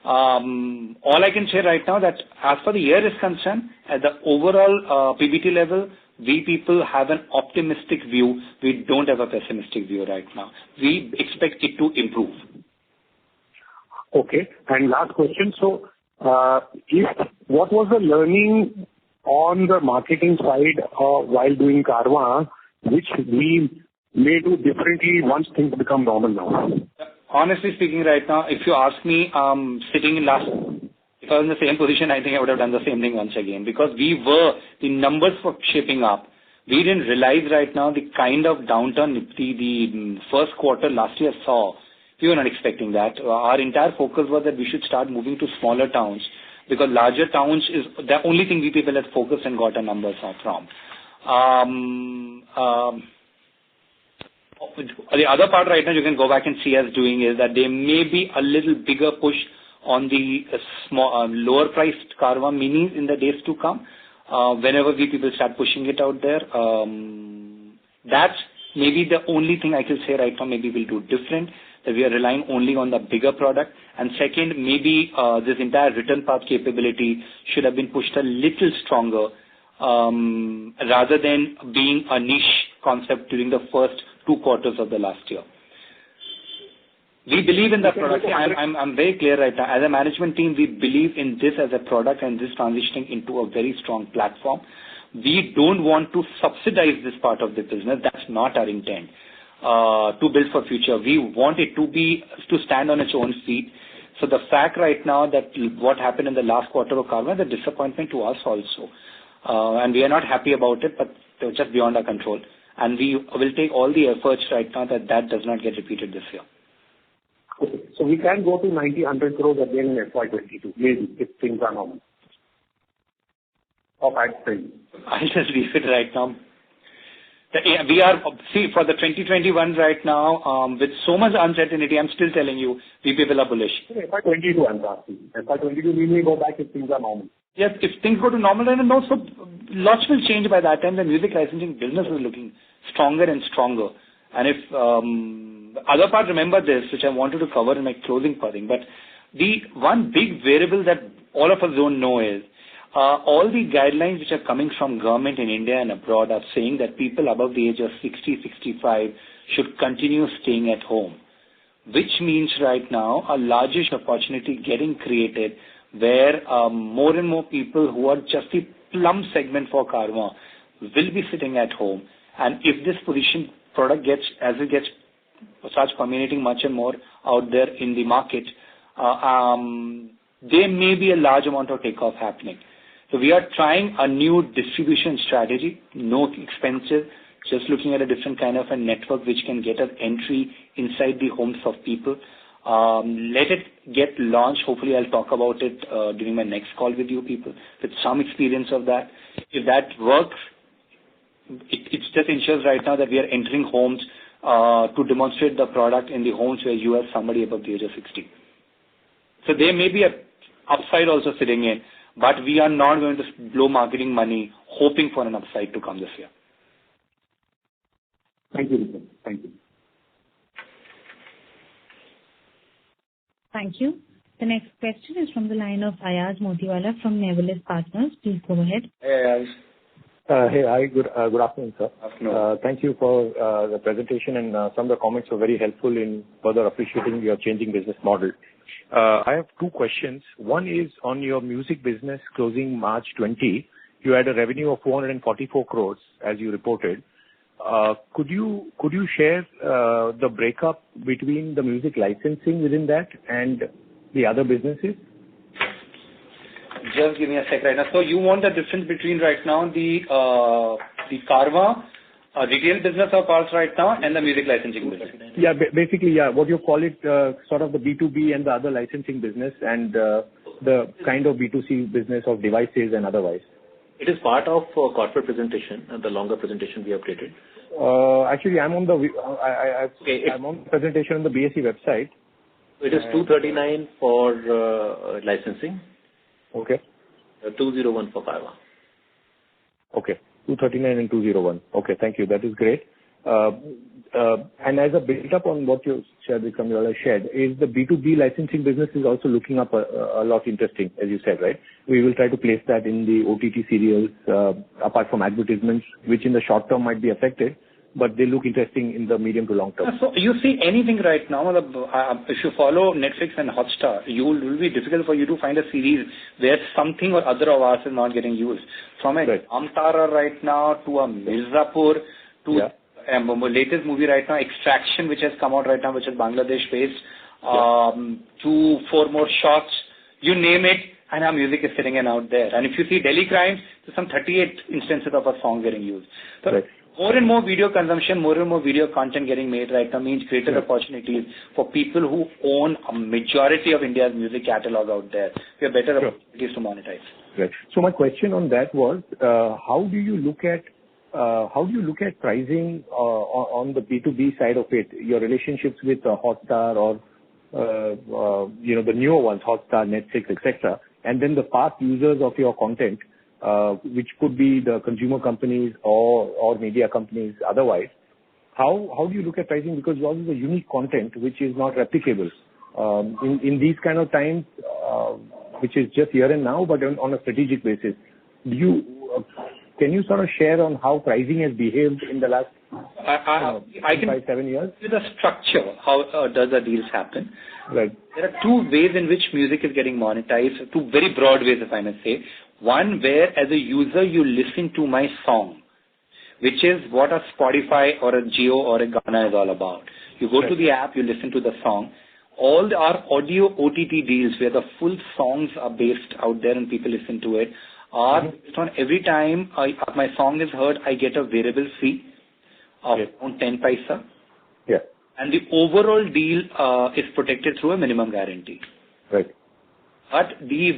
All I can say right now that as far the year is concerned, at the overall PBT level, we people have an optimistic view. We don't have a pessimistic view right now. We expect it to improve. Okay. And last question. So, what was the learning on the marketing side while doing Carvaan, which we may do differently once things become normal now? Honestly speaking, right now, if you ask me, if I was in the same position, I think I would have done the same thing once again because the numbers were shaping up. We didn't realize right now the kind of downturn the first quarter last year saw. We were not expecting that. Our entire focus was that we should start moving to smaller towns because larger towns is the only thing we people had focused and got our numbers from. The other part right now you can go back and see us doing is that there may be a little bigger push on the lower priced Carvaan minis in the days to come. Whenever we people start pushing it out there, that's maybe the only thing I can say right now. Maybe we'll do different. That we are relying only on the bigger product. And second, maybe this entire return path capability should have been pushed a little stronger rather than being a niche concept during the first 2 quarters of the last year. We believe in the product. I'm very clear right now. As a management team, we believe in this as a product and this transitioning into a very strong platform. We don't want to subsidize this part of the business. That's not our intent. To build for future. We want it to stand on its own feet. So the fact right now that what happened in the last quarter of Carvaan is a disappointment to us also. And we are not happy about it, but just beyond our control. And we will take all the efforts right now that does not get repeated this year. Okay. So we can go to 90-100 crores again in FY22, maybe, if things are normal. Of ad spend. I'll just leave it right now. We are, for the 2021 right now, with so much uncertainty, I'm still telling you, we people are bullish. FY22 I'm asking. FY22 we may go back if things are normal. Yes, if things go to normal, then also lots will change by that time. The music licensing business is looking stronger and stronger. And if, other part, remember this, which I wanted to cover in my closing parting, but the one big variable that all of us don't know is, all the guidelines which are coming from government in India and abroad are saying that people above the age of 60, 65 should continue staying at home. which means right now a largish opportunity getting created where more and more people who are just the plum segment for Karma will be sitting at home. And if this position product starts permeating much and more out there in the market, there may be a large amount of takeoff happening. So we are trying a new distribution strategy, no expensive, just looking at a different kind of a network which can get us entry inside the homes of people. Let it get launched. Hopefully I'll talk about it during my next call with you people with some experience of that. If that works, it just ensures right now that we are entering homes to demonstrate the product in the homes where you have somebody above the age of 60. So there may be a upside also sitting in, but we are not going to blow marketing money hoping for an upside to come this year. Thank you, Vikram. Thank you. Thank you. The next question is from the line of Ayaz Motiwala from Neverless Partners. Please go ahead. Hey, Ayaz. Hi. Good afternoon, sir. Afternoon. Thank you for the presentation, and some of the comments were very helpful in further appreciating your changing business model. I have two questions. One is on your music business closing March 20, you had a revenue of 444 crores, as you reported. Could you share the breakup between the music licensing within that and the other businesses? Just give me a sec right now. So you want the difference between right now the Karma retail business of ours right now and the music licensing business? Yeah, basically, yeah. What you call it, sort of the B2B and the other licensing business and the kind of B2C business of devices and otherwise. It is part of corporate presentation, the longer presentation we updated. Actually, I'm on the I'm on the presentation on the BSE website. It is 239 for licensing. Okay. 201 for Karma. Okay. 239 and 201. Okay, thank you. That is great. And as a build-up on what you shared, Vikram, you all shared, is the B2B licensing business is also looking up a lot interesting, as you said, right? We will try to place that in the OTT serials, apart from advertisements, which in the short term might be affected, but they look interesting in the medium to long term. So you see anything right now, if you follow Netflix and Hotstar, it will be difficult for you to find a series where something or other of ours is not getting used. From a Amtara right now to a Mirzapur to a latest movie right now, Extraction, which has come out right now, which is Bangladesh-based, to 4 more shots, you name it, and our music is sitting in out there. And if you see Delhi Crimes, there's some 38 instances of a song getting used. So more and more video consumption, more and more video content getting made right now means greater opportunities for people who own a majority of India's music catalog out there. We have better opportunities to monetize. Right. So my question on that was, how do you look at pricing on the B2B side of it? Your relationships with Hotstar or the newer ones, Hotstar, Netflix, etc., and then the past users of your content, which could be the consumer companies or media companies otherwise. How do you look at pricing? Because yours is a unique content which is not replicable. In these kind of times, which is just here and now, but on a strategic basis, can you sort of share on how pricing has behaved in the last 5-7 years? With the structure, how does the deals happen? Right. There are two ways in which music is getting monetized, two very broad ways, if I may say. One where, as a user, you listen to my song, which is what a Spotify or a Jio or a Gaana is all about. You go to the app, you listen to the song. All our audio OTT deals where the full songs are based out there and people listen to it are based on every time my song is heard, I get a variable fee of around 10 paisa. Yeah. And the overall deal is protected through a minimum guarantee. Right. But the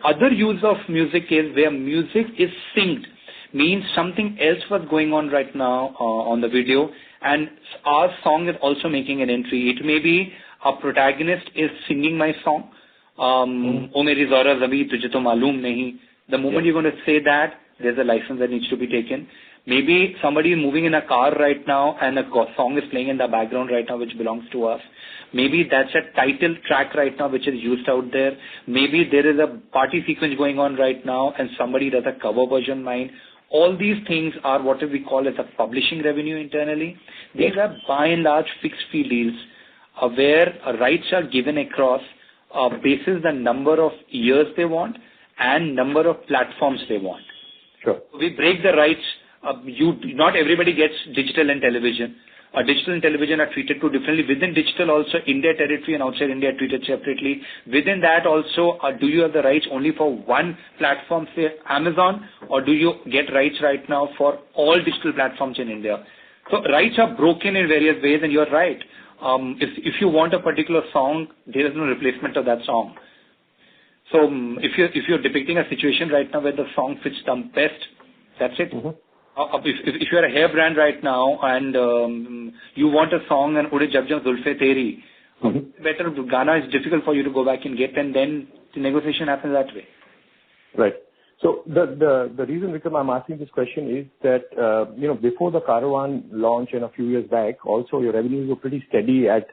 other use of music is where music is synced, means something else was going on right now on the video, and our song is also making an entry. It may be a protagonist is singing my song, O Meri Zora Zabi Tujhe To Maloom Nahi. The moment you're going to say that, there's a license that needs to be taken. Maybe somebody is moving in a car right now and a song is playing in the background right now which belongs to us. Maybe that's a title track right now which is used out there. Maybe there is a party sequence going on right now and somebody does a cover version mine. All these things are what we call as a publishing revenue internally. These are by and large fixed fee deals. where rights are given across basis the number of years they want and number of platforms they want. Sure. We break the rights. Not everybody gets digital and television. Digital and television are treated too differently. Within digital also, India territory and outside India are treated separately. Within that also, do you have the rights only for one platform, say Amazon, or do you get rights right now for all digital platforms in India? So rights are broken in various ways, and you're right. If you want a particular song, there is no replacement of that song. So if you're depicting a situation right now where the song fits the best, that's it. Mm-hmm. If you're a hair brand right now and you want a song and Ude Jab Jab Zulfe Teri, better Ghana is difficult for you to go back and get, and then the negotiation happens that way. Right. So the reason, Vikram, I'm asking this question is that before the Caravan launch and a few years back, also your revenues were pretty steady at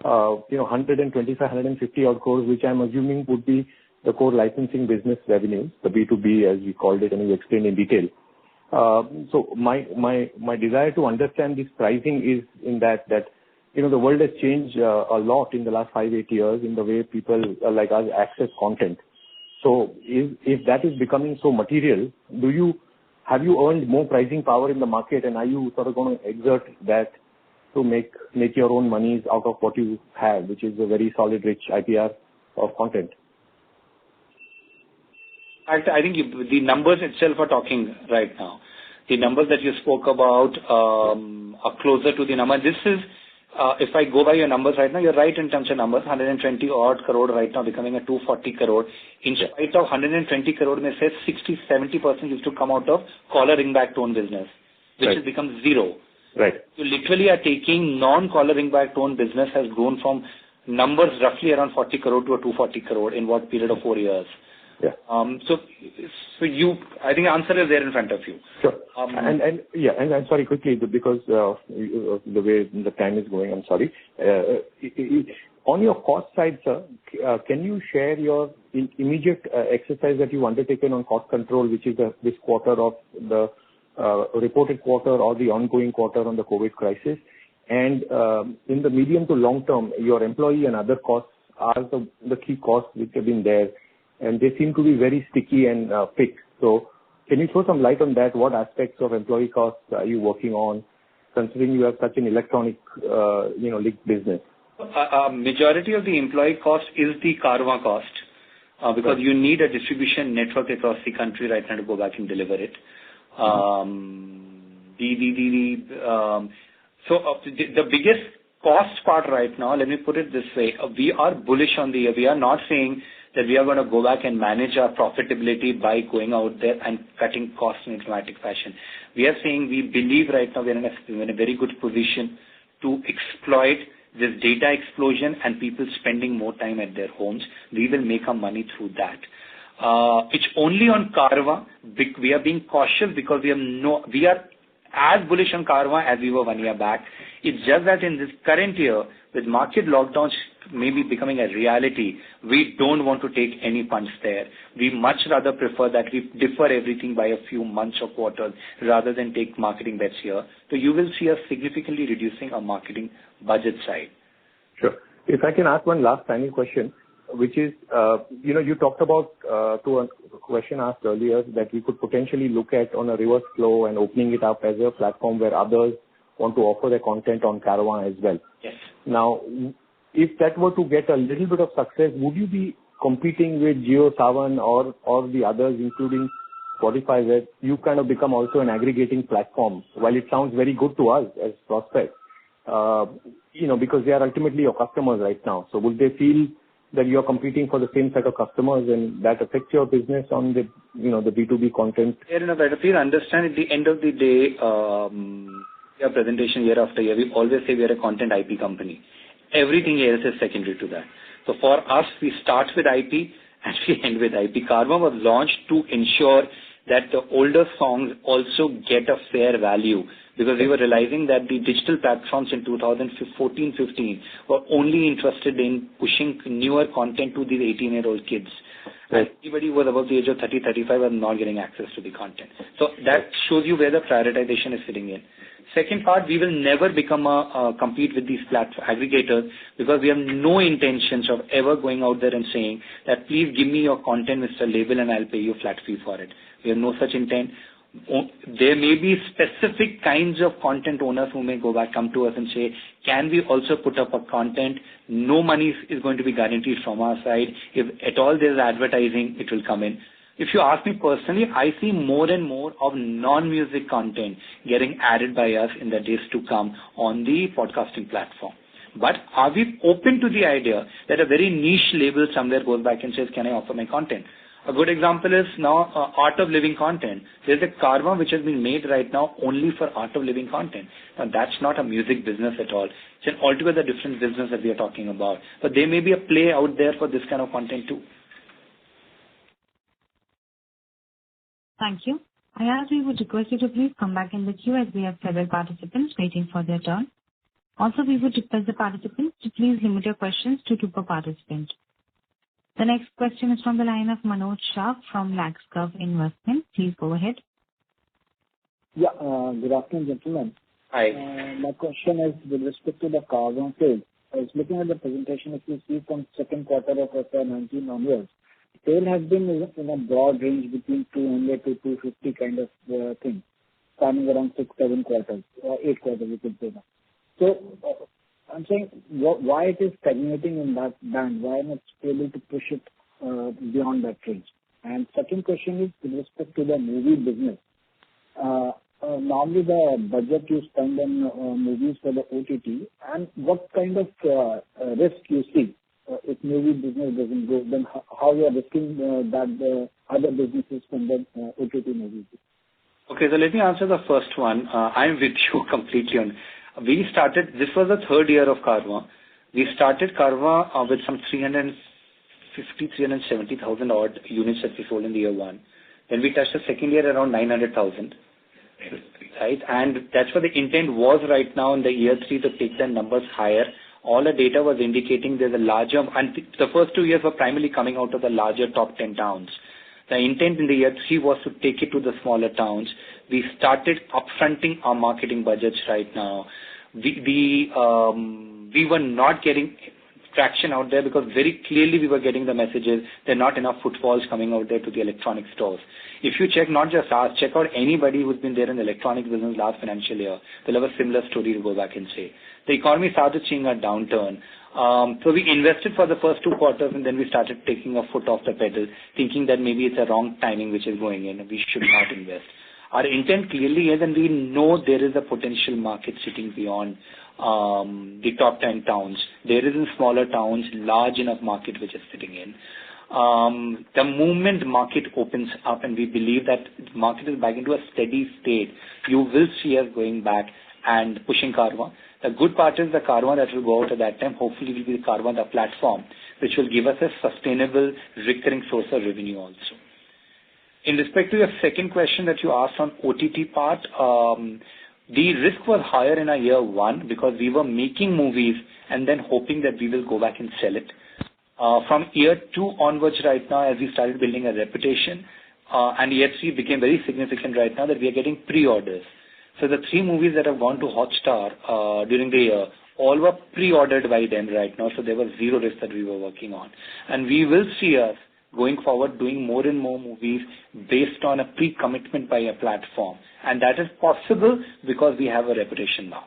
125, 150 odd crores, which I'm assuming would be the core licensing business revenues, the B2B as we called it, and you explained in detail. So my desire to understand this pricing is in that the world has changed a lot in the last 5-8 years in the way people like us access content. So if that is becoming so material, have you earned more pricing power in the market, and are you sort of going to exert that to make your own monies out of what you have, which is a very solid, rich IPR of content? I think the numbers itself are talking right now. The numbers that you spoke about are closer to the number. This is, if I go by your numbers right now, you're right in terms of numbers. 120 odd crore right now becoming a 240 crore. In spite of 120 crore, may say 60-70% used to come out of caller ringback tone business, which has become zero. Right. You literally are taking non-caller ringback tone business has grown from numbers roughly around 40 crore to a 240 crore in what period of 4 years. Yeah. So I think the answer is there in front of you. Sure. And I'm sorry, quickly, because the way the time is going, I'm sorry. On your cost side, sir, can you share your immediate exercise that you've undertaken on cost control, which is this quarter of the reported quarter or the ongoing quarter on the COVID crisis? And in the medium to long term, your employee and other costs are the key costs which have been there, and they seem to be very sticky and fixed. So can you throw some light on that? What aspects of employee costs are you working on, considering you have such an electronic, linked business? Majority of the employee cost is the Caravan cost, because you need a distribution network across the country right now to go back and deliver it. So the biggest cost part right now, let me put it this way, we are bullish on the year. We are not saying that we are going to go back and manage our profitability by going out there and cutting costs in a dramatic fashion. We are saying we believe right now we are in a very good position to exploit this data explosion and people spending more time at their homes. We will make our money through that. It's only on Caravan. We are being cautious because we are as bullish on Caravan as we were 1 year back. It's just that in this current year, with market lockdowns maybe becoming a reality, we don't want to take any punch there. We much rather prefer that we defer everything by a few months or quarters rather than take marketing bets here. So you will see us significantly reducing our marketing budget side. Sure. If I can ask one last final question, which is, you talked about to a question asked earlier that we could potentially look at on a reverse flow and opening it up as a platform where others want to offer their content on Caravan as well. Yes. Now, if that were to get a little bit of success, would you be competing with JioSaavn or the others, including Spotify, where you kind of become also an aggregating platform? While it sounds very good to us as prospects, because they are ultimately your customers right now. So would they feel that you are competing for the same set of customers and that affects your business on the, the B2B content? Fair enough. Please understand, at the end of the day, our presentation year after year, we always say we are a content IP company. Everything else is secondary to that. So for us, we start with IP and we end with IP. Caravan was launched to ensure that the older songs also get a fair value, because we were realizing that the digital platforms in 2014-15 were only interested in pushing newer content to these 18-year-old kids. and anybody who was above the age of 30, 35 was not getting access to the content. So that shows you where the prioritization is sitting in. Second part, we will never become compete with these aggregators, because we have no intentions of ever going out there and saying that please give me your content, Mr. Label, and I'll pay you flat fee for it. We have no such intent. There may be specific kinds of content owners who may come to us and say, can we also put up a content? No money is going to be guaranteed from our side. If at all there is advertising, it will come in. If you ask me personally, I see more and more of non-music content getting added by us in the days to come on the podcasting platform. But are we open to the idea that a very niche label somewhere goes back and says, can I offer my content? A good example is now Art of Living content. There's a Karma which has been made right now only for Art of Living content. Now that's not a music business at all. It's an altogether different business that we are talking about. But there may be a play out there for this kind of content too. Thank you. Ayaz, we would request you to please come back in the queue as we have several participants waiting for their turn. Also, we would request the participants to please limit your questions to 2 per participant. The next question is from the line of Manoj Shah from LaxCurve Investment. Please go ahead. Yeah, good afternoon, gentlemen. Hi. My question is with respect to the Karma sale. I was looking at the presentation. If you see from second quarter of FY19 onwards, sale has been in a broad range between 200 to 250 kind of thing, spanning around 6-7 quarters, 8 quarters, you could say that. So, I'm saying, why it is stagnating in that band? Why not able to push it beyond that range? And second question is with respect to the movie business. Normally the budget you spend on movies for the OTT, and what kind of risk you see if movie business doesn't go, then how you are risking that the other businesses from the OTT movies? Okay, so let me answer the first one. I'm with you completely on. This was the third year of Karma. We started Karma with some 370,000 odd units that we sold in the year 1. Then we touched the second year around 900,000. Right? And that's what the intent was right now in the year 3 to take the numbers higher. All the data was indicating there's a larger, and the first 2 years were primarily coming out of the larger top 10 towns. The intent in the year 3 was to take it to the smaller towns. We started upfronting our marketing budgets right now. We were not getting traction out there because very clearly we were getting the messages there are not enough footfalls coming out there to the electronic stores. If you check not just us, check out anybody who's been there in the electronic business last financial year, they'll have a similar story to go back and say. The economy started seeing a downturn. So we invested for the first 2 quarters and then we started taking a foot off the pedal, thinking that maybe it's a wrong timing which is going in and we should not invest. Our intent clearly is, and we know there is a potential market sitting beyond the top 10 towns. There is in smaller towns, large enough market which is sitting in. The moment market opens up and we believe that the market is back into a steady state, you will see us going back and pushing Karma. The good part is the Karma that will go out at that time, hopefully will be the Karma, the platform, which will give us a sustainable recurring source of revenue also. In respect to your second question that you asked on OTT part, the risk was higher in our year 1 because we were making movies and then hoping that we will go back and sell it. From year 2 onwards right now, as we started building a reputation, and year 3 became very significant right now that we are getting pre-orders. So the 3 movies that have gone to Hotstar during the year, all were pre-ordered by them right now, so there was zero risk that we were working on. And we will see us going forward doing more and more movies based on a pre-commitment by a platform. And that is possible because we have a reputation now.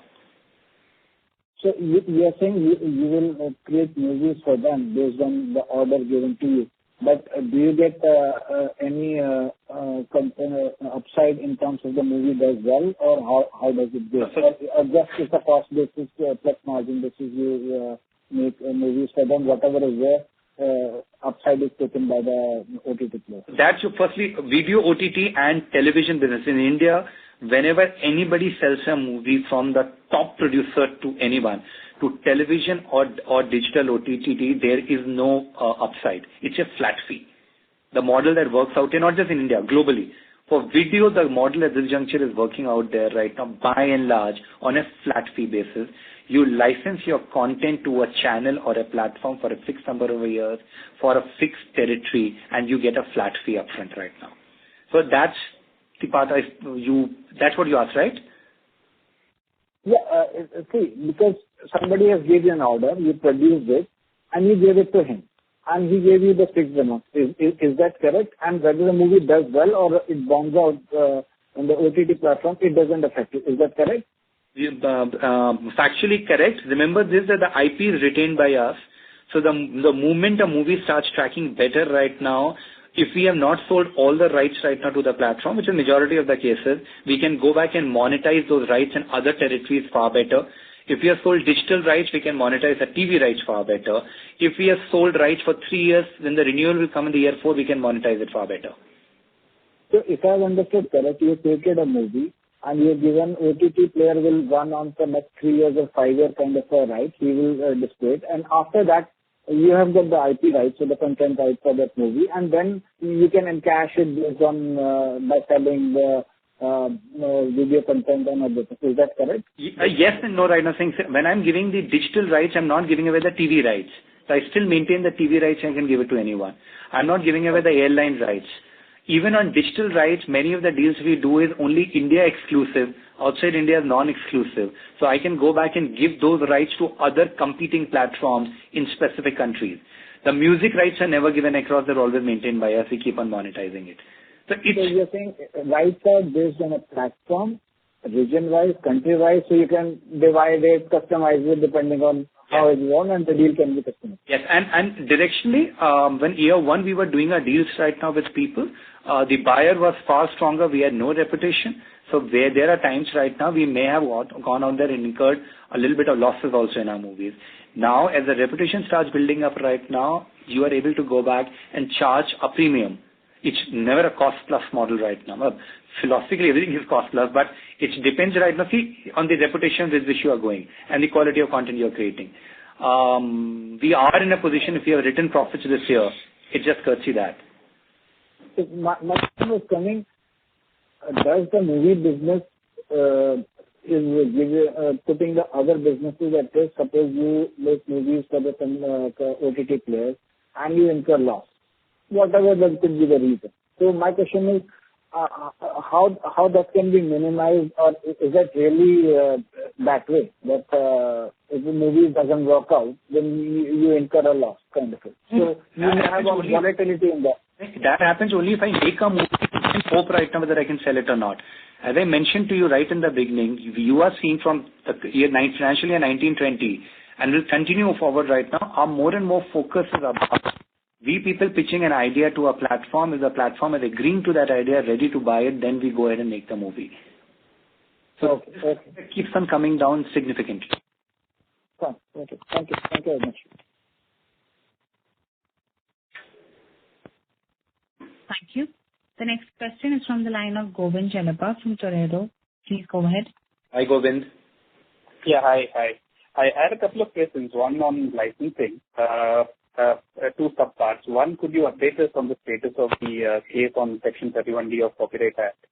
So you are saying you will create movies for them based on the order given to you. But do you get any upside in terms of the movie does well, or how does it go? Or just it's a cost basis plus margin basis you make movies for them, whatever is there, upside is taken by the OTT player? That's firstly, video OTT and television business in India. Whenever anybody sells a movie from the top producer to anyone, to television or digital OTT, there is no upside. It's a flat fee. The model that works out, not just in India, globally, For video, the model at this juncture is working out there right now, by and large, on a flat fee basis. You license your content to a channel or a platform for a fixed number of years, for a fixed territory, and you get a flat fee upfront right now. So that's the part that's what you asked, right? Yeah, see, because somebody has given you an order, you produced it, and you gave it to him, and he gave you the fixed amount. Is that correct? And whether the movie does well or it bombs out on the OTT platform, it doesn't affect it. Is that correct? Factually correct. Remember this, that the IP is retained by us. So the moment a movie starts tracking better right now, if we have not sold all the rights right now to the platform, which is majority of the cases, we can go back and monetize those rights in other territories far better. If we have sold digital rights, we can monetize the TV rights far better. If we have sold rights for 3 years, when the renewal will come in the year 4, we can monetize it far better. So if I have understood correctly, you created a movie and you have given OTT player will run on for next 3 years or 5 year kind of a right. He will display it. And after that, you have got the IP rights, so the content rights for that movie, and then you can encash it based on by selling the video content and other things. Is that correct? Yes and no right now. Saying when I'm giving the digital rights, I'm not giving away the TV rights. So I still maintain the TV rights and can give it to anyone. I'm not giving away the airline rights. Even on digital rights, many of the deals we do is only India exclusive. Outside India is non-exclusive. So I can go back and give those rights to other competing platforms in specific countries. The music rights are never given across. They're always maintained by us. We keep on monetizing it. So you're saying rights are based on a platform, region-wise, country-wise, so you can divide it, customize it depending on how it's won, and the deal can be customized. Yes, and directionally, when year one we were doing our deals right now with people, the buyer was far stronger. We had no reputation. So where there are times right now we may have gone out there and incurred a little bit of losses also in our movies. Now, as the reputation starts building up right now, you are able to go back and charge a premium. It's never a cost-plus model right now. Well, philosophically, everything is cost-plus, but it depends right now, on the reputation with which you are going and the quality of content you are creating. We are in a position, if we have written profits this year, it just courtesy that. My question was coming, does the movie business is putting the other businesses at risk? Suppose you make movies for the OTT players and you incur loss. Whatever that could be the reason. So my question is, how that can be minimized, or is that really that way? That if the movie doesn't work out, then you incur a loss, kind of it. So you may have a volatility in that. That happens only if I make a movie and hope right now whether I can sell it or not. As I mentioned to you right in the beginning, you are seeing from the year financial year 1920 and will continue forward right now, our more and more focus is about we people pitching an idea to a platform. If the platform is agreeing to that idea, ready to buy it, then we go ahead and make the movie. So it keeps on coming down significantly. Okay. Thank you. Thank you very much. Thank you. The next question is from the line of Govind Jalapa from Toledo. Please go ahead. Hi, Govind. Yeah, hi. I had a couple of questions. One on licensing. Two subparts. One, could you update us on the status of the case on Section 31D of Copyright Act?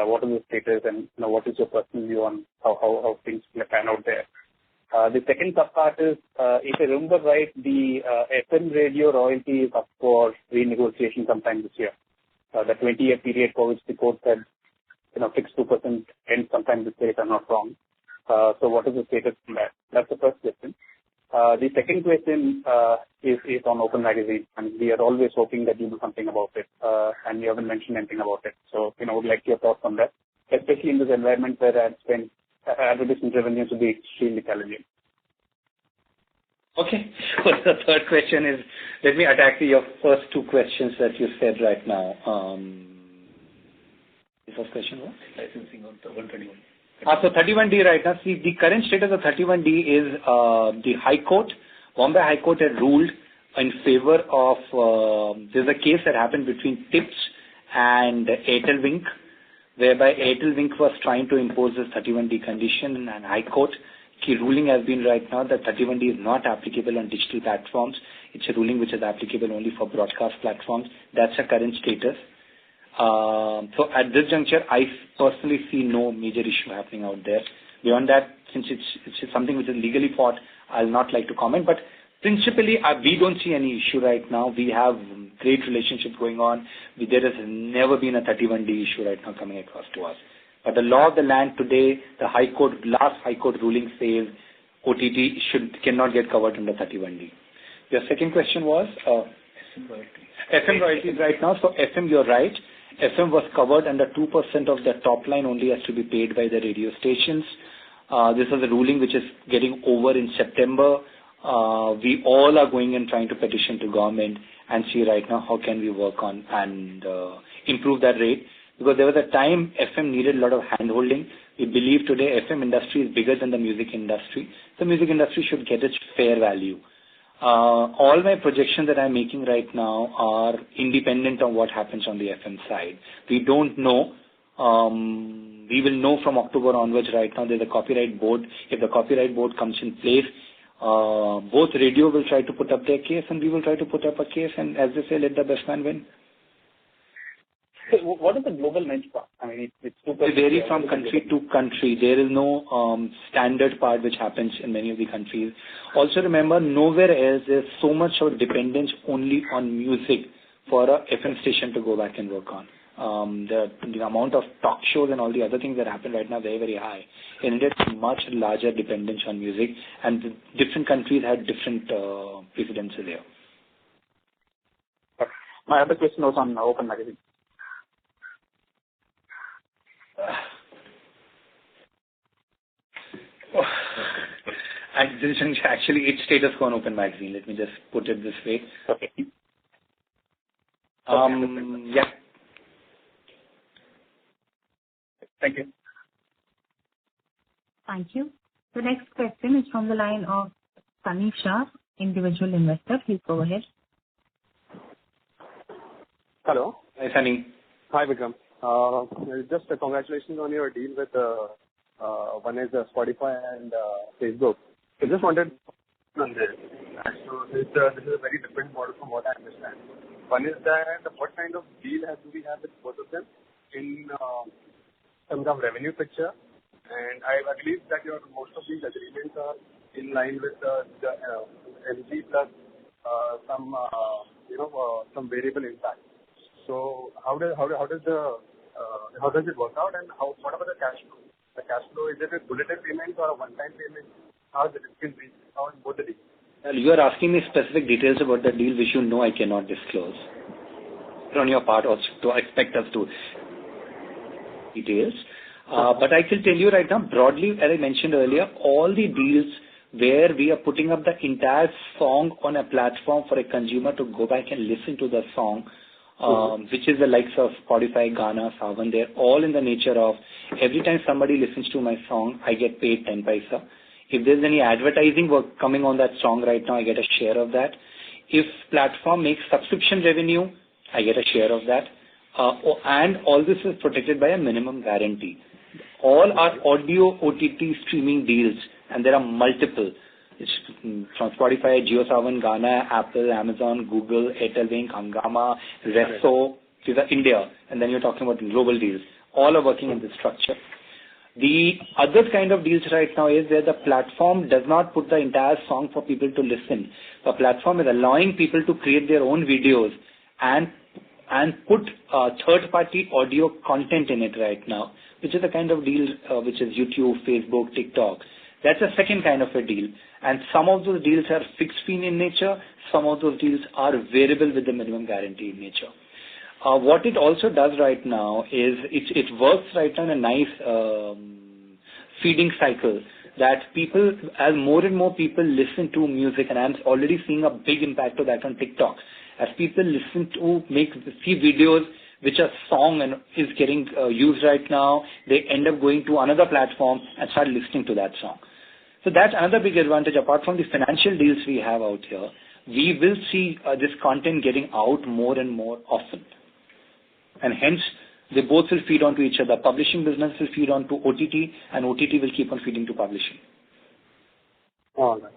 What is the status, and what is your personal view on how things pan out there? The second subpart is, if I remember right, the FM radio royalty is up for renegotiation sometime this year. The 20-year period for which the court said, fixed 2% ends sometime this year, if I'm not wrong. So what is the status on that? That's the first question. The second question is on Open Magazine, and we are always hoping that you do something about it, and you haven't mentioned anything about it. So, I would like your thoughts on that, especially in this environment where advertisement revenues will be extremely challenging. Okay. So the third question is, let me attack your first two questions that you said right now. The first question was? Licensing on 131. So 31D right now, see, the current status of 31D is the High Court, Bombay High Court had ruled in favor of, there's a case that happened between TIPS and Airtel Wink, whereby Airtel Wink was trying to impose this 31D condition, and High Court key ruling has been right now that 31D is not applicable on digital platforms. It's a ruling which is applicable only for broadcast platforms. That's the current status. So at this juncture, I personally see no major issue happening out there. Beyond that, since it's something which is legally fought, I'll not like to comment. But principally, we don't see any issue right now. We have great relationship going on. There has never been a 31D issue right now coming across to us. But the law of the land today, the last High Court ruling says OTT cannot get covered under 31D. Your second question was FM royalties right now. So FM, you're right. FM was covered under 2% of the top line only has to be paid by the radio stations. This is a ruling which is getting over in September. We all are going and trying to petition to government and see right now how can we work on and improve that rate. Because there was a time FM needed a lot of hand-holding. We believe today FM industry is bigger than the music industry. The music industry should get its fair value. All my projections that I'm making right now are independent of what happens on the FM side. We don't know. We will know from October onwards right now. There's a copyright board. If the copyright board comes in place, both radio will try to put up their case and we will try to put up a case. And as they say, let the best man win. So what is the global benchmark? I mean, it's super. It varies from country to country. There is no standard part which happens in many of the countries. Also remember, nowhere else there's so much of dependence only on music for a FM station to go back and work on. The amount of talk shows and all the other things that happen right now are very, very high. In India, it's much larger dependence on music, and different countries have different precedents there. My other question was on Open Magazine. Actually, it's status quo on Open Magazine. Let me just put it this way. Okay. Yeah. Thank you. Thank you. The next question is from the line of Sunny Shah, individual investor. Please go ahead. Hello. Hi, Sunny. Hi, Vikram. Just congratulations on your deal with one is Spotify and Facebook. I just wanted on this. So this is a very different model from what I understand. One is that what kind of deal do we have with both of them in terms of revenue picture, and I believe that most of these agreements are in line with the LG plus some variable impact. So how does it work out, and what about the cash flow? The cash flow, is it a bulleted payment or a one-time payment? How is it? How is both the deals? Well, you are asking me specific details about the deal which you know I cannot disclose. On your part also to expect us to details. But I can tell you right now, broadly, as I mentioned earlier, all the deals where we are putting up the entire song on a platform for a consumer to go back and listen to the song, which is the likes of Spotify, Gaana, Savan, they're all in the nature of every time somebody listens to my song, I get paid 10 paisa. If there's any advertising work coming on that song right now, I get a share of that. If platform makes subscription revenue, I get a share of that. And all this is protected by a minimum guarantee. All are audio OTT streaming deals, and there are multiple. It's from Spotify, JioSaavn, Gaana, Apple, Amazon, Google, Airtel Wing, Hungama, Resto, these are India, and then you're talking about global deals. All are working in this structure. The other kind of deals right now is where the platform does not put the entire song for people to listen. The platform is allowing people to create their own videos and put third-party audio content in it right now, which is the kind of deal which is YouTube, Facebook, TikTok. That's a second kind of a deal. And some of those deals are fixed fee in nature. Some of those deals are variable with the minimum guarantee in nature. What it also does right now is it works right now in a nice feeding cycle that people, as more and more people listen to music, and I'm already seeing a big impact of that on TikTok. As people listen to see videos which are song and is getting used right now, they end up going to another platform and start listening to that song. So that's another big advantage. Apart from the financial deals we have out here, we will see this content getting out more and more often. And hence, they both will feed onto each other. Publishing business will feed onto OTT, and OTT will keep on feeding to publishing. All right.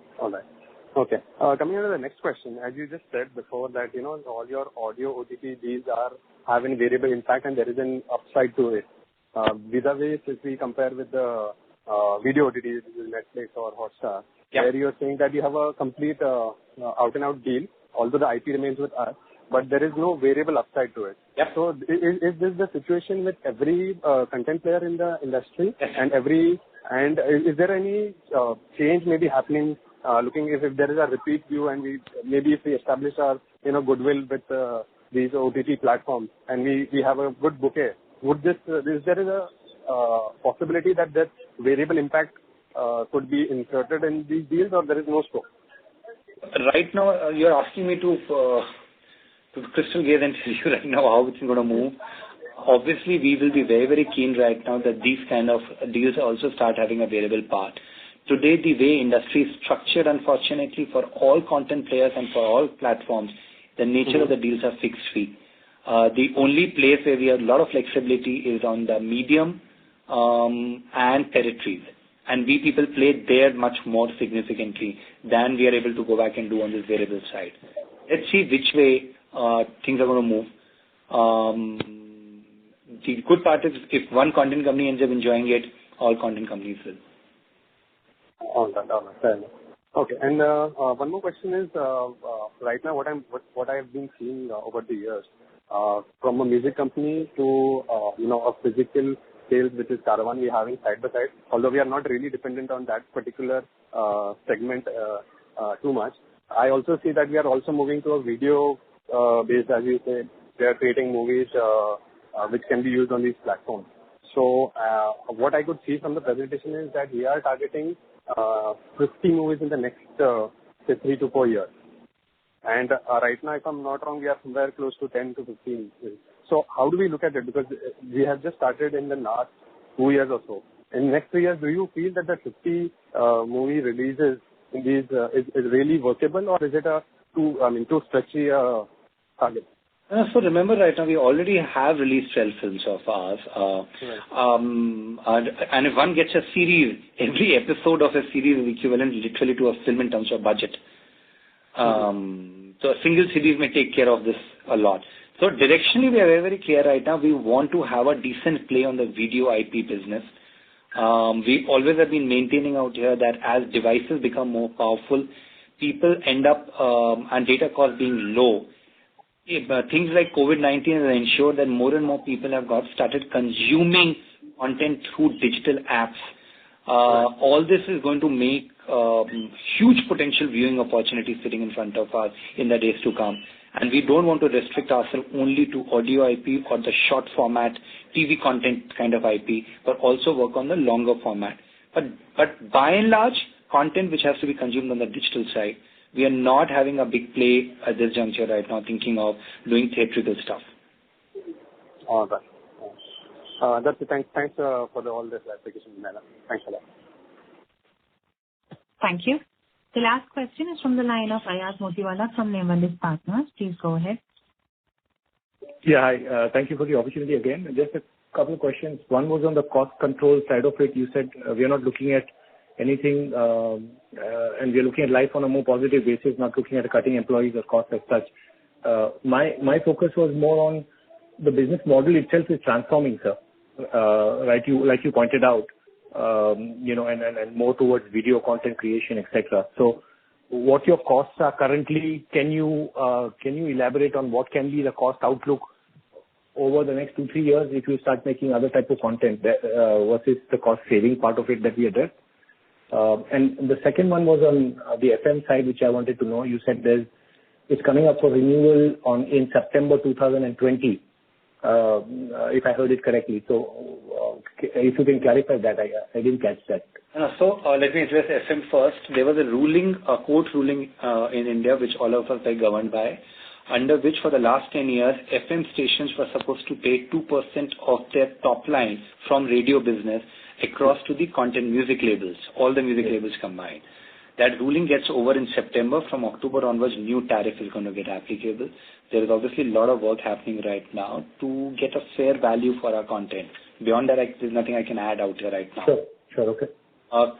Okay. Coming on to the next question, as you just said before that, all your audio OTT deals are having variable impact and there is an upside to it. Vis-a-vis if we compare with the video OTTs, Netflix or Hotstar, where you're saying that you have a complete out-and-out deal, although the IP remains with us, but there is no variable upside to it. Yep. So is this the situation with every content player in the industry? Yes. And is there any change maybe happening, looking if there is a repeat view and if we establish our goodwill with these OTT platforms and we have a good bouquet, is there a possibility that variable impact could be inserted in these deals, or there is no scope? Right now, you're asking me to crystal gaze and tell you right now how it's going to move. Obviously, we will be very, very keen right now that these kind of deals also start having a variable part. Today, the way industry is structured, unfortunately, for all content players and for all platforms, the nature of the deals are fixed fee. The only place where we have a lot of flexibility is on the medium and territories. And we people play there much more significantly than we are able to go back and do on this variable side. Let's see which way things are going to move. The good part is if one content company ends up enjoying it, all content companies will. All right, fair enough. Okay, and one more question is, right now what I have been seeing over the years, from a music company to a physical sales, which is Caravan, we are having side by side. Although we are not really dependent on that particular segment too much. I also see that we are also moving to a video based, as you said, we are creating movies which can be used on these platforms. So what I could see from the presentation is that we are targeting 50 movies in the next 3 to 4 years. And right now, if I'm not wrong, we are somewhere close to 10 to 15. So how do we look at it? Because we have just started in the last 2 years or so. In the next 3 years, do you feel that the 50 movie releases in these is really workable, or is it too stretchy target? So remember, right now we already have released 12 films of ours. And if one gets a series, every episode of a series is equivalent literally to a film in terms of budget. So a single series may take care of this a lot. So directionally, we are very, very clear right now. We want to have a decent play on the video IP business. We always have been maintaining out here that as devices become more powerful, people end up, and data costs being low, things like COVID-19 has ensured that more and more people have started consuming content through digital apps. All this is going to make huge potential viewing opportunities sitting in front of us in the days to come. And we don't want to restrict ourselves only to audio IP or the short format TV content kind of IP, but also work on the longer format. But by and large, content which has to be consumed on the digital side, we are not having a big play at this juncture right now, thinking of doing theatrical stuff. All right. That's it. Thanks for all this clarification, Nana. Thanks a lot. Thank you. The last question is from the line of Ayaz Motiwala from Nevalis Partners. Please go ahead. Yeah, hi. Thank you for the opportunity again. Just a couple of questions. One was on the cost control side of it. You said we are not looking at anything, and we are looking at life on a more positive basis, not looking at cutting employees or costs as such. My focus was more on the business model itself is transforming, sir. Like you pointed out, and more towards video content creation, etc. So, what your costs are currently? Can you elaborate on what can be the cost outlook over the next 2-3 years if you start making other type of content versus the cost saving part of it that we addressed? And the second one was on the FM side, which I wanted to know. You said it's coming up for renewal in September 2020, if I heard it correctly. So if you can clarify that, I didn't catch that. So let me address FM first. There was a court ruling in India, which all of us are governed by, under which for the last 10 years, FM stations were supposed to pay 2% of their top line from radio business across to the content music labels, all the music labels combined. That ruling gets over in September. From October onwards, new tariff is going to get applicable. There is obviously a lot of work happening right now to get a fair value for our content. Beyond that, there's nothing I can add out here right now. Sure, okay.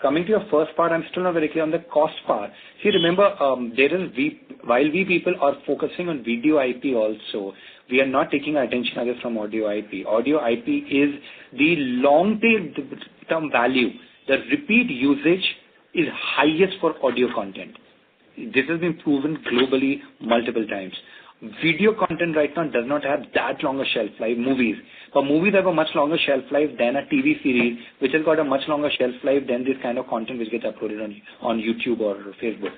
Coming to your first part, I'm still not very clear on the cost part. See, remember, while we people are focusing on video IP also, we are not taking our attention away from audio IP. Audio IP is the long-term value. The repeat usage is highest for audio content. This has been proven globally multiple times. Video content right now does not have that longer shelf life. Movies have a much longer shelf life than a TV series, which has got a much longer shelf life than this kind of content which gets uploaded on YouTube or Facebook.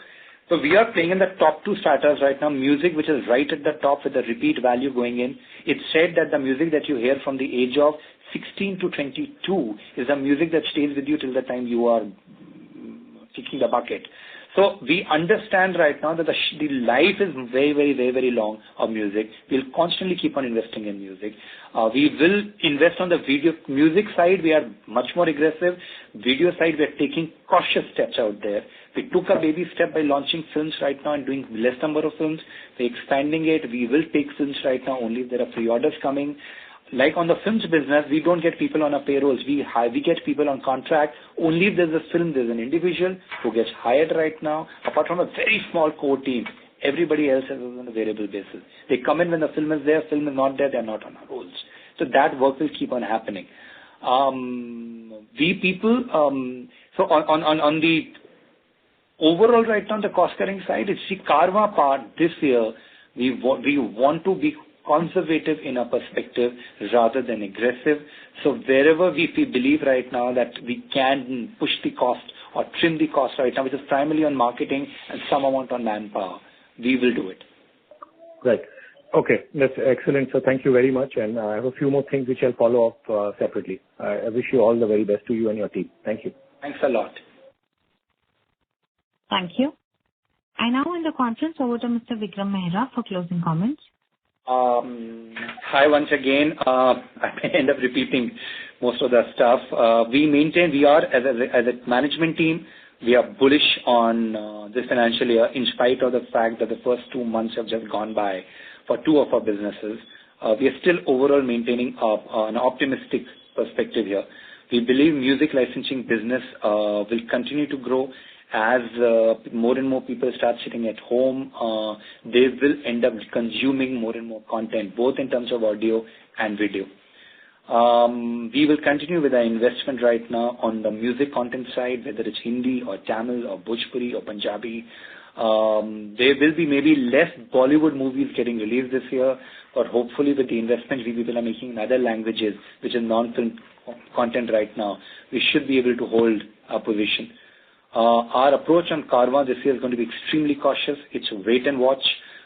So we are playing in the top two starters right now. Music, which is right at the top with the repeat value going in. It's said that the music that you hear from the age of 16 to 22 is the music that stays with you till the time you are kicking the bucket. So we understand right now that the life is very, very, very, very long of music. We'll constantly keep on investing in music. We will invest on the video music side. We are much more aggressive. Video side, we are taking cautious steps out there. We took a baby step by launching films right now and doing less number of films. We're expanding it. We will take films right now only if there are pre-orders coming. Like on the films business, we don't get people on our payrolls. We get people on contract. Only if there's a film, there's an individual who gets hired right now. Apart from a very small core team, everybody else is on a variable basis. They come in when the film is there. Film is not there, they're not on our rolls. So that work will keep on happening. So on the overall right now, the cost cutting side, it's the Carvaan part this year. We want to be conservative in our perspective rather than aggressive. So wherever we believe right now that we can push the cost or trim the cost right now, which is primarily on marketing and some amount on manpower, we will do it. Right. Okay, that's excellent. So thank you very much. And I have a few more things which I'll follow up separately. I wish you all the very best to you and your team. Thank you. Thanks a lot. Thank you. I now hand the conference over to Mr. Vikram Mehra for closing comments. Hi once again. I may end up repeating most of the stuff. We are as a management team, we are bullish on this financial year in spite of the fact that the first 2 months have just gone by for two of our businesses. We are still overall maintaining an optimistic perspective here. We believe music licensing business will continue to grow. As more and more people start sitting at home, they will end up consuming more and more content, both in terms of audio and video. We will continue with our investment right now on the music content side, whether it's Hindi or Tamil or Bhojpuri or Punjabi. There will be maybe less Bollywood movies getting released this year, but hopefully with the investments we people are making in other languages, which is non-film content right now, we should be able to hold our position. Our approach on Carvaan this year is going to be extremely cautious. It's a wait and watch.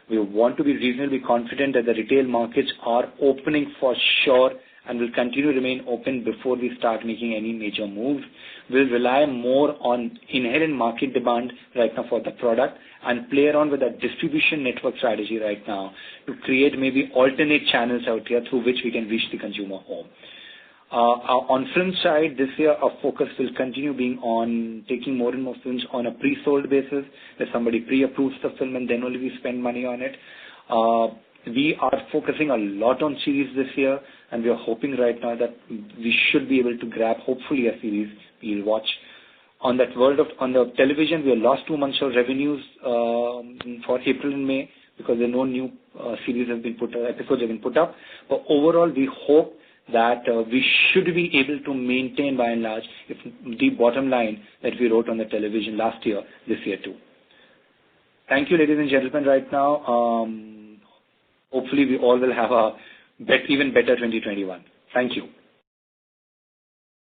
We want to be reasonably confident that the retail markets are opening for sure and will continue to remain open before we start making any major moves. We'll rely more on inherent market demand right now for the product and play around with a distribution network strategy right now to create maybe alternate channels out here through which we can reach the consumer home. On film side, this year our focus will continue being on taking more and more films on a pre-sold basis, where somebody pre-approves the film and then only we spend money on it. We are focusing a lot on series this year, and we are hoping right now that we should be able to grab hopefully a series we'll watch. On the television, we have lost 2 months of revenues for April and May because there are no new episodes have been put up. But overall, we hope that we should be able to maintain by and large if the bottom line that we wrote on the television last year, this year too. Thank you, ladies and gentlemen, right now. Hopefully we all will have a even better 2021. Thank you.